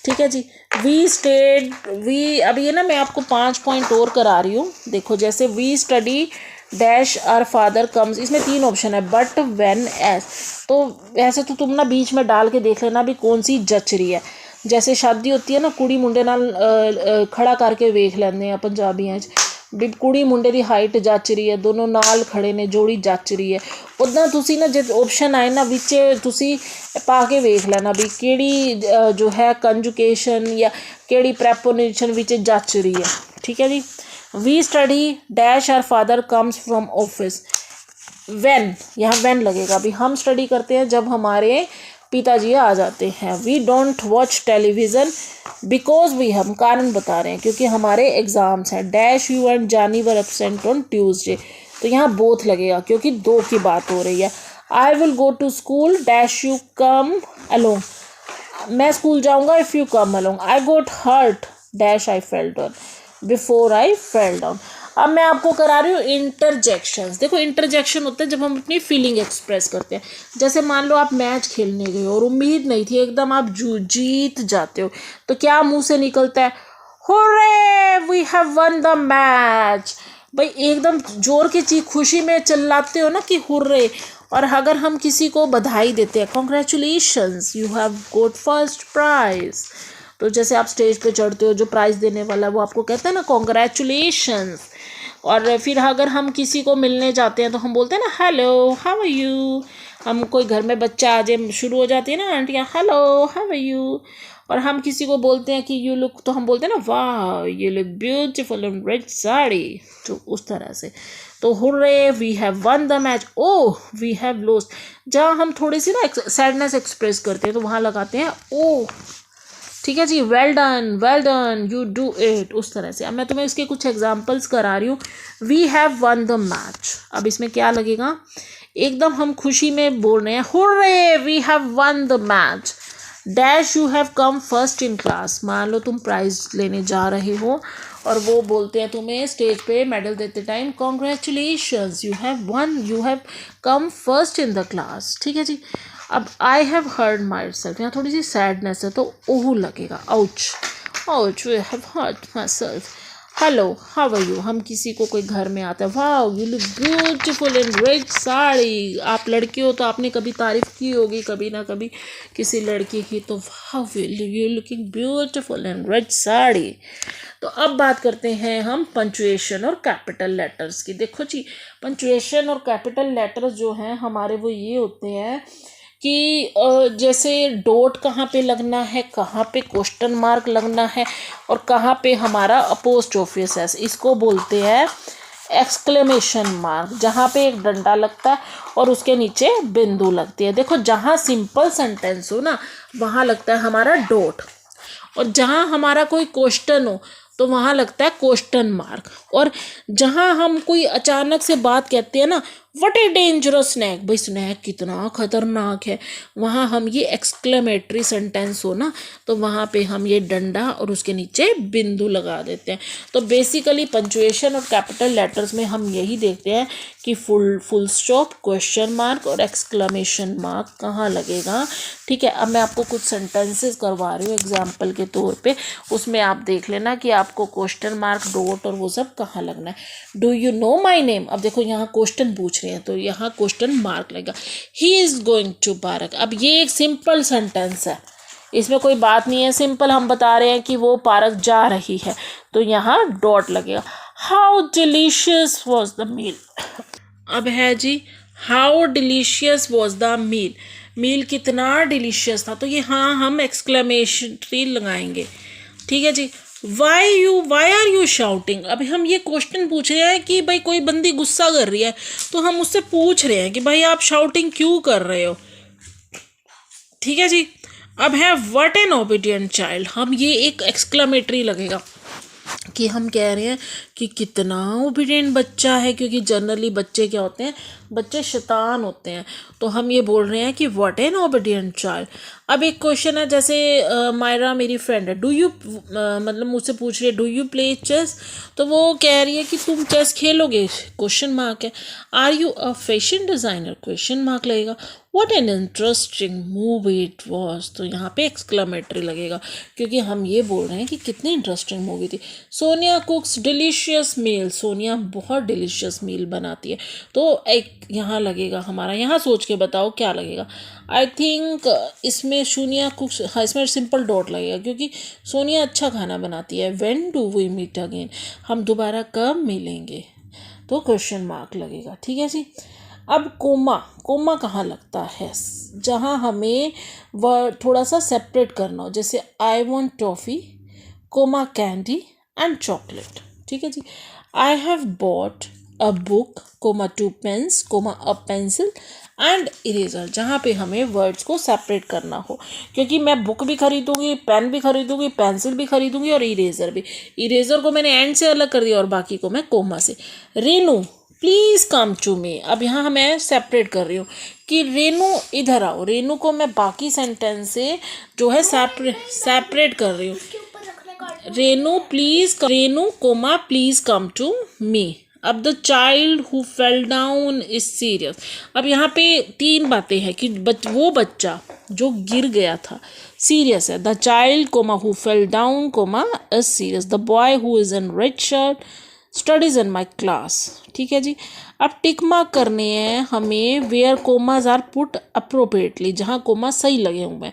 S1: ठीक है जी। वी स्टेड वी, अब ये ना मैं आपको 5 पॉइंट और करा रही हूँ। देखो, जैसे we study dash our father comes, इसमें 3 ऑप्शन है, बट व्हेन एज। तो वैसे तो तुम ना बीच में डाल के देख लेना भी कौन सी जच रही है। जैसे शादी होती है ना, कुड़ी मुंडे नाल खड़ा करके वेख लेंदे हैं पंजाबियां च भी कुड़ी मुंडे की हाइट जच रही है, दोनों नाल खड़े ने, जोड़ी जच रही है। उदा तुसी ना जो ऑप्शन आए ना विच तुसी पा के वेख लेना भी केड़ी जो है कंजुकेशन या केड़ी प्रेपोजिशन विच जच रही है। ठीक है जी। We study dash our father comes from office. When, यहाँ व्हेन लगेगा भी हम स्टडी करते हैं जब हमारे पिताजी आ जाते हैं। We don't watch television because भी, हम कारण बता रहे हैं क्योंकि हमारे एग्ज़ाम्स हैं। डैश यू एंड जानी वर एब्सेंट ऑन ट्यूसडे। तो यहाँ बोथ लगेगा क्योंकि दो की बात हो रही है। I will go to school dash you come along, मैं स्कूल जाऊँगा if you come along. I got hurt dash I fell down before I fell down. अब मैं आपको करा रही हूँ इंटरजेक्शंस। देखो इंटरजेक्शन होते हैं जब हम अपनी फीलिंग एक्सप्रेस करते हैं। जैसे मान लो आप मैच खेलने गए हो और उम्मीद नहीं थी, एकदम आप जीत जाते हो, तो क्या मुंह से निकलता है? Hurray we have won the match. भाई एकदम जोर की चीख, खुशी में चिल्लाते हो ना कि हुर्रे। और अगर हम किसी को बधाई देते हैं, congratulations you have got first prize, तो जैसे आप स्टेज पे चढ़ते हो, जो प्राइज़ देने वाला है वो आपको कहता है ना कॉन्ग्रेचुलेशंस। और फिर अगर हम किसी को मिलने जाते हैं तो हम बोलते हैं ना हेलो हाउ आर यू। हम कोई घर में बच्चा आ जाए, शुरू हो जाती है ना आंटियाँ हेलो हाउ आर यू। और हम किसी को बोलते हैं कि यू लुक, तो हम बोलते हैं ना वाह you look beautiful in red sari, तो उस तरह से। तो hurray we have won the match, oh we have lost. जहाँ हम थोड़ी सी ना सैडनेस एक्सप्रेस करते हैं तो वहाँ लगाते हैं ओह, ठीक है जी, well done you do it, उस तरह से। अब मैं तुम्हें इसके कुछ एग्जांपल्स करा रही हूँ। We have won the match, अब इसमें क्या लगेगा? एकदम हम खुशी में बोल रहे हैं hurray we have won the match dash you have come first in class. मान लो तुम प्राइज लेने जा रहे हो और वो बोलते हैं तुम्हें स्टेज पे मेडल देते time congratulations you have come first in the class, ठीक है जी। अब I have hurt myself, यहाँ थोड़ी सी सैडनेस है तो ओह लगेगा, ouch we have hurt myself. Hello how are you, हम किसी को कोई घर में आता है, wow you look beautiful in red sari. आप लड़की हो तो आपने कभी तारीफ की होगी कभी ना कभी किसी लड़की की, तो wow you looking beautiful in red sari. तो अब बात करते हैं हम पंचुएशन और कैपिटल लेटर्स की। देखो जी, पंचुएशन और कैपिटल लेटर्स जो हैं हमारे वो ये होते हैं कि जैसे डॉट कहाँ पे लगना है, कहाँ पे क्वेश्चन मार्क लगना है और कहाँ पे हमारा अपोस्ट्रोफिस है, इसको बोलते हैं एक्सक्लेमेशन मार्क। जहाँ पे एक डंडा लगता है और उसके नीचे बिंदु लगती है। देखो जहाँ सिंपल सेंटेंस हो ना वहाँ लगता है हमारा डॉट, और जहाँ हमारा कोई क्वेश्चन हो तो वहाँ लगता है क्वेश्चन मार्क। और जहाँ हम कोई अचानक से बात कहते हैं ना व्हाट ए डेंजरस स्नैक, भाई स्नैक कितना खतरनाक है, वहाँ हम ये एक्सक्लेमेटरी सेंटेंस हो ना तो वहाँ पे हम ये डंडा और उसके नीचे बिंदु लगा देते हैं। तो बेसिकली पंचुएशन और कैपिटल लेटर्स में हम यही देखते हैं कि फुल स्टॉप, क्वेश्चन मार्क और एक्सक्लेमेशन मार्क कहाँ लगेगा, ठीक है। अब मैं आपको कुछ सेंटेंसेस करवा रही हूँ एग्जाम्पल के तौर पे, उसमें आप देख लेना कि आपको क्वेश्चन मार्क, डॉट और वो सब कहाँ लगना है। Do you know my name, अब देखो यहाँ क्वेश्चन पूछ रहे हैं तो यहाँ क्वेश्चन मार्क लगेगा। He is going to park, अब ये एक सिंपल सेंटेंस है, इसमें कोई बात नहीं है, सिंपल हम बता रहे हैं कि वो पार्क जा रही है तो यहाँ डॉट लगेगा। How delicious was the meal, अब है जी how delicious was the meal, meal कितना डिलीशियस था, तो ये हाँ हम एक्सक्लेमेशनरी लगाएंगे, ठीक है जी। वाई आर यू शाउटिंग, अभी हम ये क्वेश्चन पूछ रहे हैं कि भाई कोई बंदी गुस्सा कर रही है तो हम उससे पूछ रहे हैं कि भाई आप शाउटिंग क्यों कर रहे हो, ठीक है जी। अब है व्हाट एन ओबीडियंट चाइल्ड, हम ये एक एक्सक्लेमेटरी लगेगा कि हम कह रहे हैं कि कितना ओबीडियंट बच्चा है, क्योंकि जनरली बच्चे क्या होते हैं, बच्चे शैतान होते हैं, तो हम ये बोल रहे हैं कि व्हाट एन ओबीडियंट चाइल्ड। अब एक क्वेश्चन है, जैसे मायरा मेरी फ्रेंड है, डू यू मतलब मुझसे पूछ रही है डू यू प्ले चेस, तो वो कह रही है कि तुम चेस खेलोगे, क्वेश्चन मार्क है। Are you a fashion designer, question mark लगेगा। What an interesting movie it was, तो यहाँ पे एक्सक्लेमेटरी लगेगा क्योंकि हम ये बोल रहे हैं कि कितनी इंटरेस्टिंग मूवी थी। सोनिया कुक्स डिलीशियस मील, सोनिया बहुत डिलीशियस मील बनाती है, तो एक यहाँ लगेगा हमारा, यहाँ सोच के बताओ क्या लगेगा। आई थिंक इसमें सोनिया कुक्स, हाँ इसमें सिंपल डॉट लगेगा क्योंकि सोनिया अच्छा खाना बनाती है। When do we meet again, हम दोबारा कब मिलेंगे, तो क्वेश्चन मार्क लगेगा, ठीक है जी। अब कोमा कहाँ लगता है, जहाँ हमें वह थोड़ा सा सेपरेट करना हो, जैसे I want toffee, comma candy and chocolate, ठीक है जी। I have bought a book, comma 2 pens, comma a pencil and eraser, जहाँ पे हमें वर्ड्स को सेपरेट करना हो, क्योंकि मैं बुक भी खरीदूंगी, पेन भी खरीदूंगी, पेंसिल भी खरीदूंगी और इरेजर भी। इरेजर को मैंने एंड से अलग कर दिया और बाकी को मैं कोमा से। Renu please come to me. अब यहाँ मैं सेपरेट कर रही हूँ कि रेनू इधर आओ। रेनू को मैं बाकी सेंटेंस से जो है सेपरेट कर रही हूँ।
S2: उसके ऊपर रखने का
S1: Renu comma please come to me. अब the child who fell down is serious. अब यहाँ पे 3 बातें हैं कि वो बच्चा जो गिर गया था सीरियस है। The child comma who fell down comma is serious. The boy who is in red shirt studies in my class. ठीक है जी। अब टिक मार्क करने हैं हमें where commas are put appropriately, जहाँ कोमा सही लगे हुए हैं।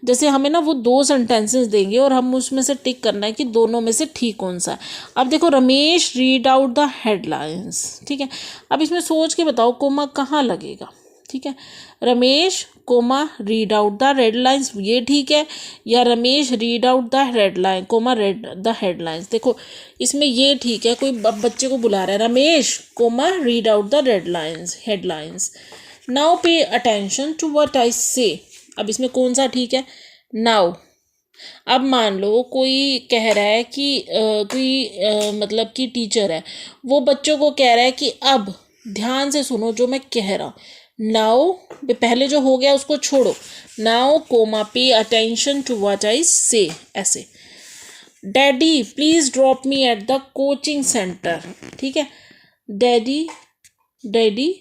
S1: जैसे हमें ना वो 2 सेंटेंसेस देंगे और हम उसमें से टिक करना है कि दोनों में से ठीक कौन सा है। अब देखो, Ramesh read out the headlines. ठीक है, अब इसमें सोच के बताओ कोमा कहाँ लगेगा। ठीक है, Ramesh comma read out the red lines, ये ठीक है, या Ramesh read out the red line comma read the headlines. देखो इसमें ये ठीक है, कोई बच्चे को बुला रहा है, Ramesh comma read out the red lines headlines. Now pay attention to what I say. अब इसमें कौन सा ठीक है, नाउ। अब मान लो कोई कह रहा है कि मतलब कि टीचर है, वो बच्चों को कह रहा है कि अब ध्यान से सुनो जो मैं कह रहा हूँ। नाउ पहले जो हो गया उसको छोड़ो। Now comma pay attention to what I say, ऐसे। Daddy please drop me at the coaching centre. ठीक है, daddy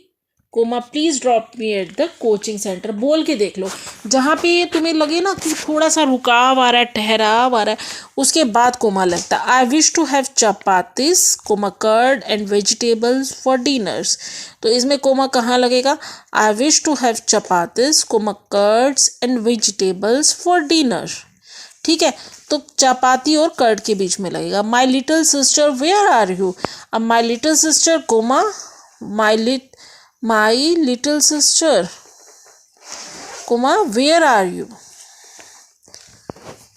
S1: comma please drop me at the coaching centre. बोल के देख लो, जहाँ पे तुम्हें लगे ना कि थोड़ा सा रुकाव आ रहा है, ठहराव आ रहा है, उसके बाद कोमा लगता है। I wish to have chapatis comma curd and vegetables for dinners. तो इसमें कोमा कहाँ लगेगा, I wish to have chapatis comma curds and vegetables for dinner. ठीक है, तो चपाती और कर्ड के बीच में लगेगा। My little sister where are you. अब my little sister comma my little sister comma where are you.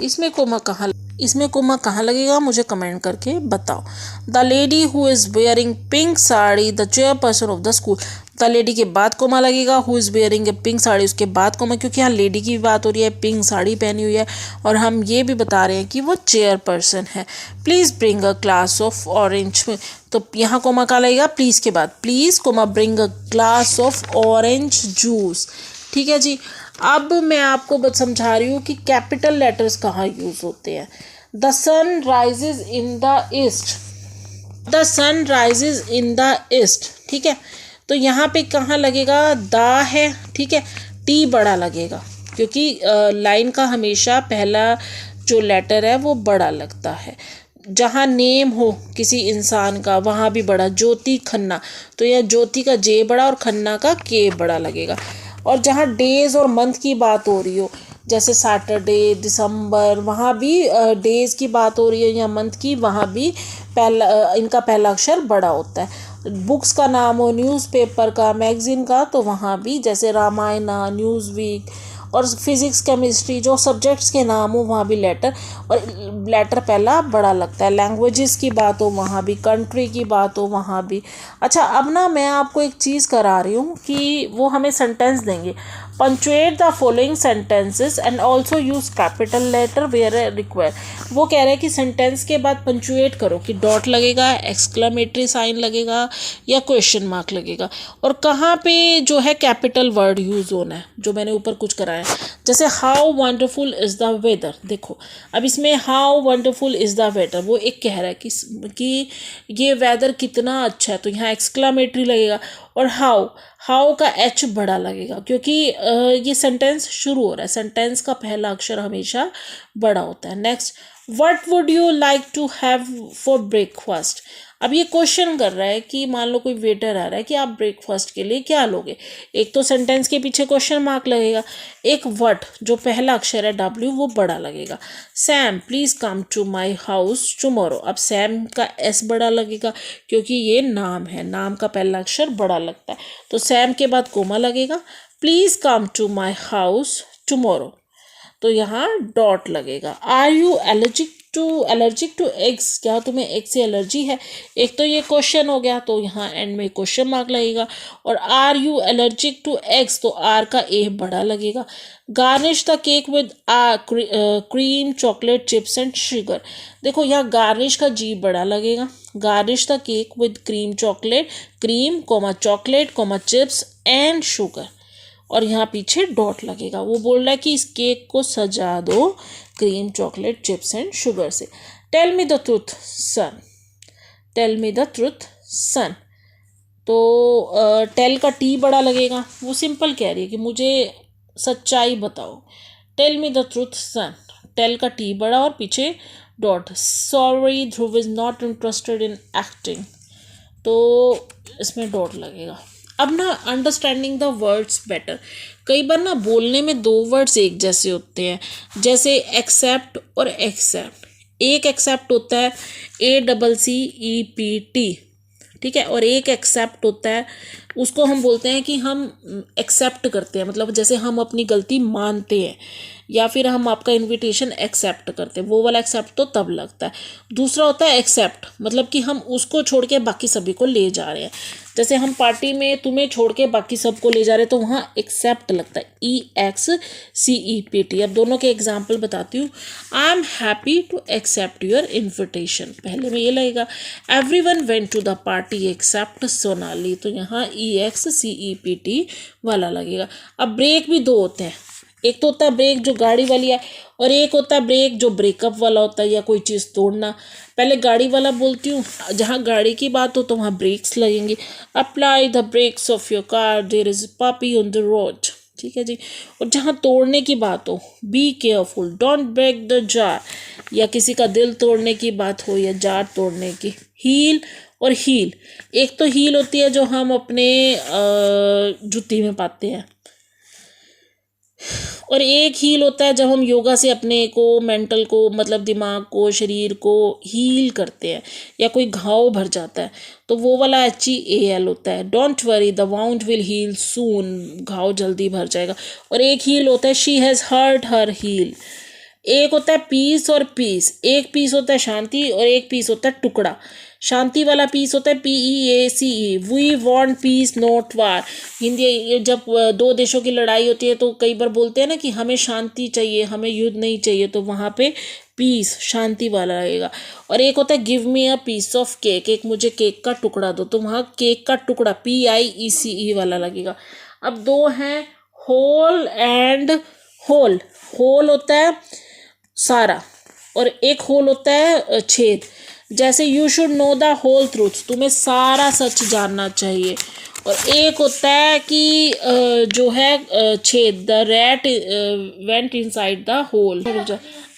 S1: इसमें कोमा कहाँ लगेगा, मुझे कमेंट करके बताओ। The lady who is wearing pink sari the chairperson of the school. The lady के बाद comma लगेगा, who is wearing a pink sari उसके बाद कोमा, क्योंकि यहाँ लेडी की बात हो रही है, पिंक साड़ी पहनी हुई है और हम ये भी बता रहे हैं कि वो चेयरपर्सन है। Please bring a glass of orange. तो यहाँ कोमा का लगेगा प्लीज़ के बाद, please comma bring a glass of orange juice. ठीक है जी। अब मैं आपको बस समझा रही हूँ कि कैपिटल लेटर्स कहाँ यूज़ होते हैं। The sun rises in the east, the sun rises in the east. ठीक है, तो यहाँ पे कहाँ लगेगा, द है। ठीक है, टी बड़ा लगेगा क्योंकि लाइन का हमेशा पहला जो लेटर है वो बड़ा लगता है। जहाँ नेम हो किसी इंसान का वहाँ भी बड़ा, ज्योति खन्ना, तो यह ज्योति का जे बड़ा और खन्ना का के बड़ा लगेगा। और जहाँ डेज और मंथ की बात हो रही हो, जैसे सैटरडे, दिसंबर, वहाँ भी डेज की बात हो रही है या मंथ की, वहाँ भी इनका पहला अक्षर बड़ा होता है। बुक्स का नाम हो, न्यूज़पेपर का, मैगज़ीन का, तो वहाँ भी जैसे रामायणा, न्यूज़ वीक, और फिज़िक्स केमिस्ट्री जो सब्जेक्ट्स के नाम हो वहाँ भी लेटर पहला बड़ा लगता है। लैंग्वेजेस की बात हो वहाँ भी, कंट्री की बात हो वहाँ भी। अच्छा, अब ना मैं आपको एक चीज़ करा रही हूँ कि वो हमें सेंटेंस देंगे, punctuate the following sentences and also use capital letter where require. वो कह रहे हैं कि सेंटेंस के बाद पंचुएट करो कि डॉट लगेगा, एक्सक्लेमेटरी साइन लगेगा या क्वेश्चन मार्क लगेगा, और कहाँ पे जो है कैपिटल वर्ड यूज़ होना है, जो मैंने ऊपर कुछ कराया। जैसे how wonderful is the weather. देखो अब इसमें how wonderful is the weather, वो एक कह रहा है कि ये वेदर कितना अच्छा है, तो यहाँ एक्सक्लेमेटरी लगेगा। और हाउ का एच बड़ा लगेगा क्योंकि ये सेंटेंस शुरू हो रहा है, सेंटेंस का पहला अक्षर हमेशा बड़ा होता है। Next, what would you like to have for breakfast. अब ये क्वेश्चन कर रहा है कि मान लो कोई वेटर आ रहा है कि आप ब्रेकफास्ट के लिए क्या लोगे। एक तो सेंटेंस के पीछे क्वेश्चन मार्क लगेगा, एक व्हाट जो पहला अक्षर है डब्ल्यू वो बड़ा लगेगा। Sam please come to my house tomorrow. अब सैम का एस बड़ा लगेगा क्योंकि ये नाम है, नाम का पहला अक्षर बड़ा लगता है, तो सैम के बाद कोमा लगेगा। Please come to my house tomorrow, तो यहाँ डॉट लगेगा। Are you allergic allergic to eggs, क्या तुम्हें एग से एलर्जी है? एक तो ये क्वेश्चन हो गया, तो यहाँ एंड में क्वेश्चन मार्क लगेगा। और are you allergic to eggs, तो आर का ए बड़ा लगेगा। Garnish the cake with cream chocolate chips and sugar, देखो यहाँ गार्निश का जी बड़ा लगेगा। Garnish the cake with cream chocolate, cream comma chocolate comma chips and sugar, और यहाँ पीछे डॉट लगेगा। वो बोल रहा है कि इस केक को सजा दो cream chocolate chips and sugar से। Tell me the truth son, tell me the truth son, तो टेल का टी बड़ा लगेगा। वो सिंपल कह रही है कि मुझे सच्चाई बताओ। Tell me the truth son, tell का टी बड़ा और पीछे dot. Sorry Dhruv is not interested in acting, तो इसमें डॉट लगेगा। अब ना अंडरस्टैंडिंग द वर्ड्स बेटर, कई बार ना बोलने में दो वर्ड्स एक जैसे होते हैं, जैसे एक्सेप्ट और एक्सेप्ट। एक एक्सेप्ट होता है ACCEPT, ठीक है, और एक एक्सेप्ट होता है, उसको हम बोलते हैं कि हम एक्सेप्ट करते हैं, मतलब जैसे हम अपनी गलती मानते हैं या फिर हम आपका इनविटेशन एक्सेप्ट करते हैं, वो वाला एक्सेप्ट तो तब लगता है। दूसरा होता है एक्सेप्ट, मतलब कि हम उसको छोड़ के बाकी सभी को ले जा रहे हैं, जैसे हम पार्टी में तुम्हें छोड़ के बाकी सबको ले जा रहे हैं, तो वहाँ एक्सेप्ट लगता है, EXCEPT। अब दोनों के एग्जाम्पल बताती हूँ। I am happy to accept your invitation, पहले में ये लगेगा। Everyone went to the party except Sonali, तो यहाँ EXCEPT वाला लगेगा। अब ब्रेक भी दो होते हैं, एक तो होता है ब्रेक जो गाड़ी वाली है, और एक होता है ब्रेक जो ब्रेकअप वाला होता है या कोई चीज़ तोड़ना। पहले गाड़ी वाला बोलती हूँ, जहाँ गाड़ी की बात हो तो वहाँ ब्रेक्स लगेंगे। Apply the brakes of your car, there is puppy on the road, ठीक है जी। और जहाँ तोड़ने की बात हो, be careful, don't break the jar, या किसी का दिल तोड़ने की बात हो या जार तोड़ने की। हील और हील, एक तो हील होती है जो हम अपने जूती में पाते हैं, और एक हील होता है जब हम योगा से अपने को, मेंटल को, मतलब दिमाग को, शरीर को हील करते हैं, या कोई घाव भर जाता है तो वो वाला HEAL होता है। Don't worry the wound will heal soon, घाव जल्दी भर जाएगा। और एक हील होता है she has hurt her heel. एक होता है पीस और पीस, एक पीस होता है शांति और एक पीस होता है टुकड़ा। शांति वाला पीस होता है PEACE, we want peace not war. Hindi, जब दो देशों की लड़ाई होती है तो कई बार बोलते हैं ना कि हमें शांति चाहिए, हमें युद्ध नहीं चाहिए, तो वहाँ पे पीस शांति वाला रहेगा। और एक होता है give me a piece of cake, एक मुझे केक का टुकड़ा दो, तो वहाँ केक का टुकड़ा PIECE वाला लगेगा। अब दो हैं होल एंड होल। होल होता है सारा और एक होल होता है छेद, जैसे you should know the whole truth, तुम्हें सारा सच जानना चाहिए। और एक होता है कि जो है छेद, the rat went inside the hole.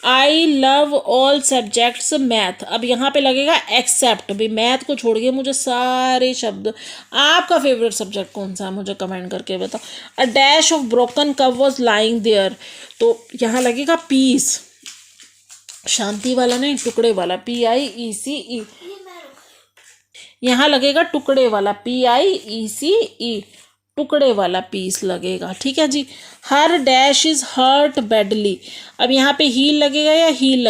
S1: I love all subjects math, अब यहाँ पे लगेगा एक्सेप्ट, भाई मैथ को छोड़ के मुझे सारे शब्द। आपका फेवरेट सब्जेक्ट कौन सा है मुझे कमेंट करके बताओ। A dash of broken cup was lying there, तो यहाँ लगेगा पीस, शांति वाला नहीं, टुकड़े वाला, PIECE। यहाँ लगेगा टुकड़े वाला, PIECE, टुकड़े वाला पीस लगेगा, ठीक है जी। Her dash is hurt badly, अब यहाँ पे हील लगेगा या हील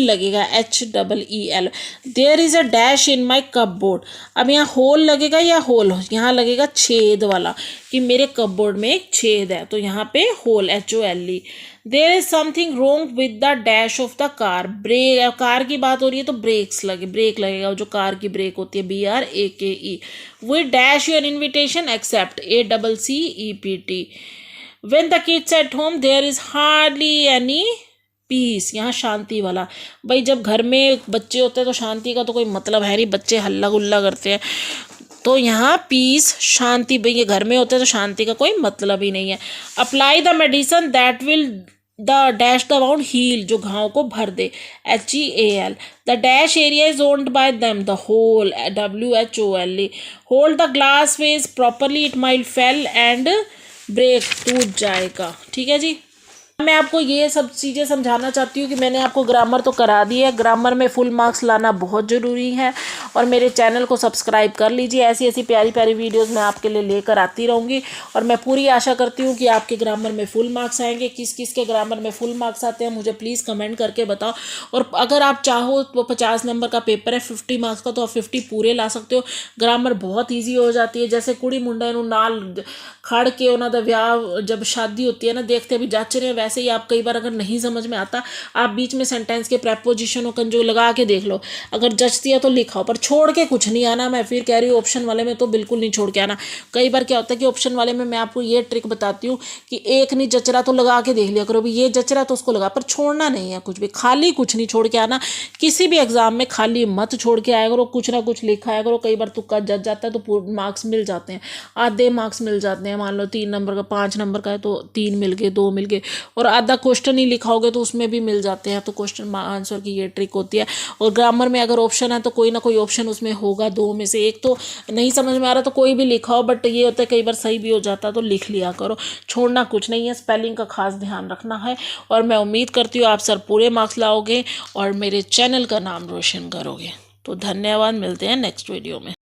S1: लगेगा HEEL। There is a dash in my cupboard, अब यहाँ होल लगेगा या होल, यहाँ लगेगा छेद वाला, कि मेरे कपबोर्ड में एक छेद है, तो यहाँ पे hole HOLE। There is something wrong with the dash of the car, brake, car की बात हो रही है तो ब्रेक लगेगा, जो कार की ब्रेक होती है BRAKE। We dash your invitation accept, ACCEPT। When the kids at home there is hardly any peace, यहाँ शांति वाला, भाई जब घर में बच्चे होते हैं तो शांति का तो कोई मतलब है नहीं, बच्चे हल्ला गुल्ला करते हैं, तो यहाँ पीस शांति, भाई ये घर में होते हैं तो शांति का कोई मतलब ही नहीं है। Apply the medicine that will the dash the wound heal, जो घाव को भर दे, HEAL। The dash area is owned by them, the hole, WHOLE। Hold the glass vase properly, it might fail and break, टूट जाएगा, ठीक है जी। मैं आपको ये सब चीज़ें समझाना चाहती हूँ कि मैंने आपको ग्रामर तो करा दी है, ग्रामर में फुल मार्क्स लाना बहुत ज़रूरी है। और मेरे चैनल को सब्सक्राइब कर लीजिए, ऐसी ऐसी प्यारी प्यारी वीडियोस मैं आपके लिए लेकर आती रहूँगी। और मैं पूरी आशा करती हूँ कि आपके ग्रामर में फुल मार्क्स आएंगे। किस किस के ग्रामर में फुल मार्क्स आते हैं मुझे प्लीज़ कमेंट करके बताओ। और अगर आप चाहो तो 50 नंबर का पेपर है 50 मार्क्स का, तो आप 50 पूरे ला सकते हो। ग्रामर बहुत ईजी हो जाती है। जैसे कुड़ी मुंडा नू नाल खड़ के उन्होंने व्याह जब शादी होती है ना, देखते भी जाच रहे हैं, वैसे ही आप कई बार अगर नहीं समझ में आता आप बीच में सेंटेंस के प्रेपोजिशनों का जो लगा के देख लो, अगर जचती है तो लिखाओ, पर छोड़ के कुछ नहीं आना। मैं फिर कह रही हूँ ऑप्शन वाले में तो बिल्कुल नहीं छोड़ के आना। कई बार क्या होता है कि ऑप्शन वाले में मैं आपको ये ट्रिक बताती हूँ कि एक नहीं जच रहा तो लगा के देख लिया करो, भी ये जच रहा तो उसको लगा, पर छोड़ना नहीं है कुछ भी, खाली कुछ नहीं छोड़ के आना। किसी भी एग्जाम में खाली मत छोड़ के आया करो, कुछ ना कुछ लिखा आया करो। कई बार तुक्का जच जाता है तो मार्क्स मिल जाते हैं, आधे मार्क्स मिल जाते हैं। मान लो 3 नंबर का 5 नंबर का है तो 3 मिल गए, 2 मिल गए। और आधा क्वेश्चन ही लिखाओगे तो उसमें भी मिल जाते हैं। तो क्वेश्चन आंसर की ये ट्रिक होती है। और ग्रामर में अगर ऑप्शन है तो कोई ना कोई ऑप्शन उसमें होगा, 2 में से एक तो नहीं समझ में आ रहा तो कोई भी लिखाओ, बट ये होता है कई बार सही भी हो जाता तो लिख लिया करो। छोड़ना कुछ नहीं है, स्पेलिंग का खास ध्यान रखना है। और मैं उम्मीद करती हूँ आप सर पूरे मार्क्स लाओगे और मेरे चैनल का नाम रोशन करोगे। तो धन्यवाद, मिलते हैं नेक्स्ट वीडियो में।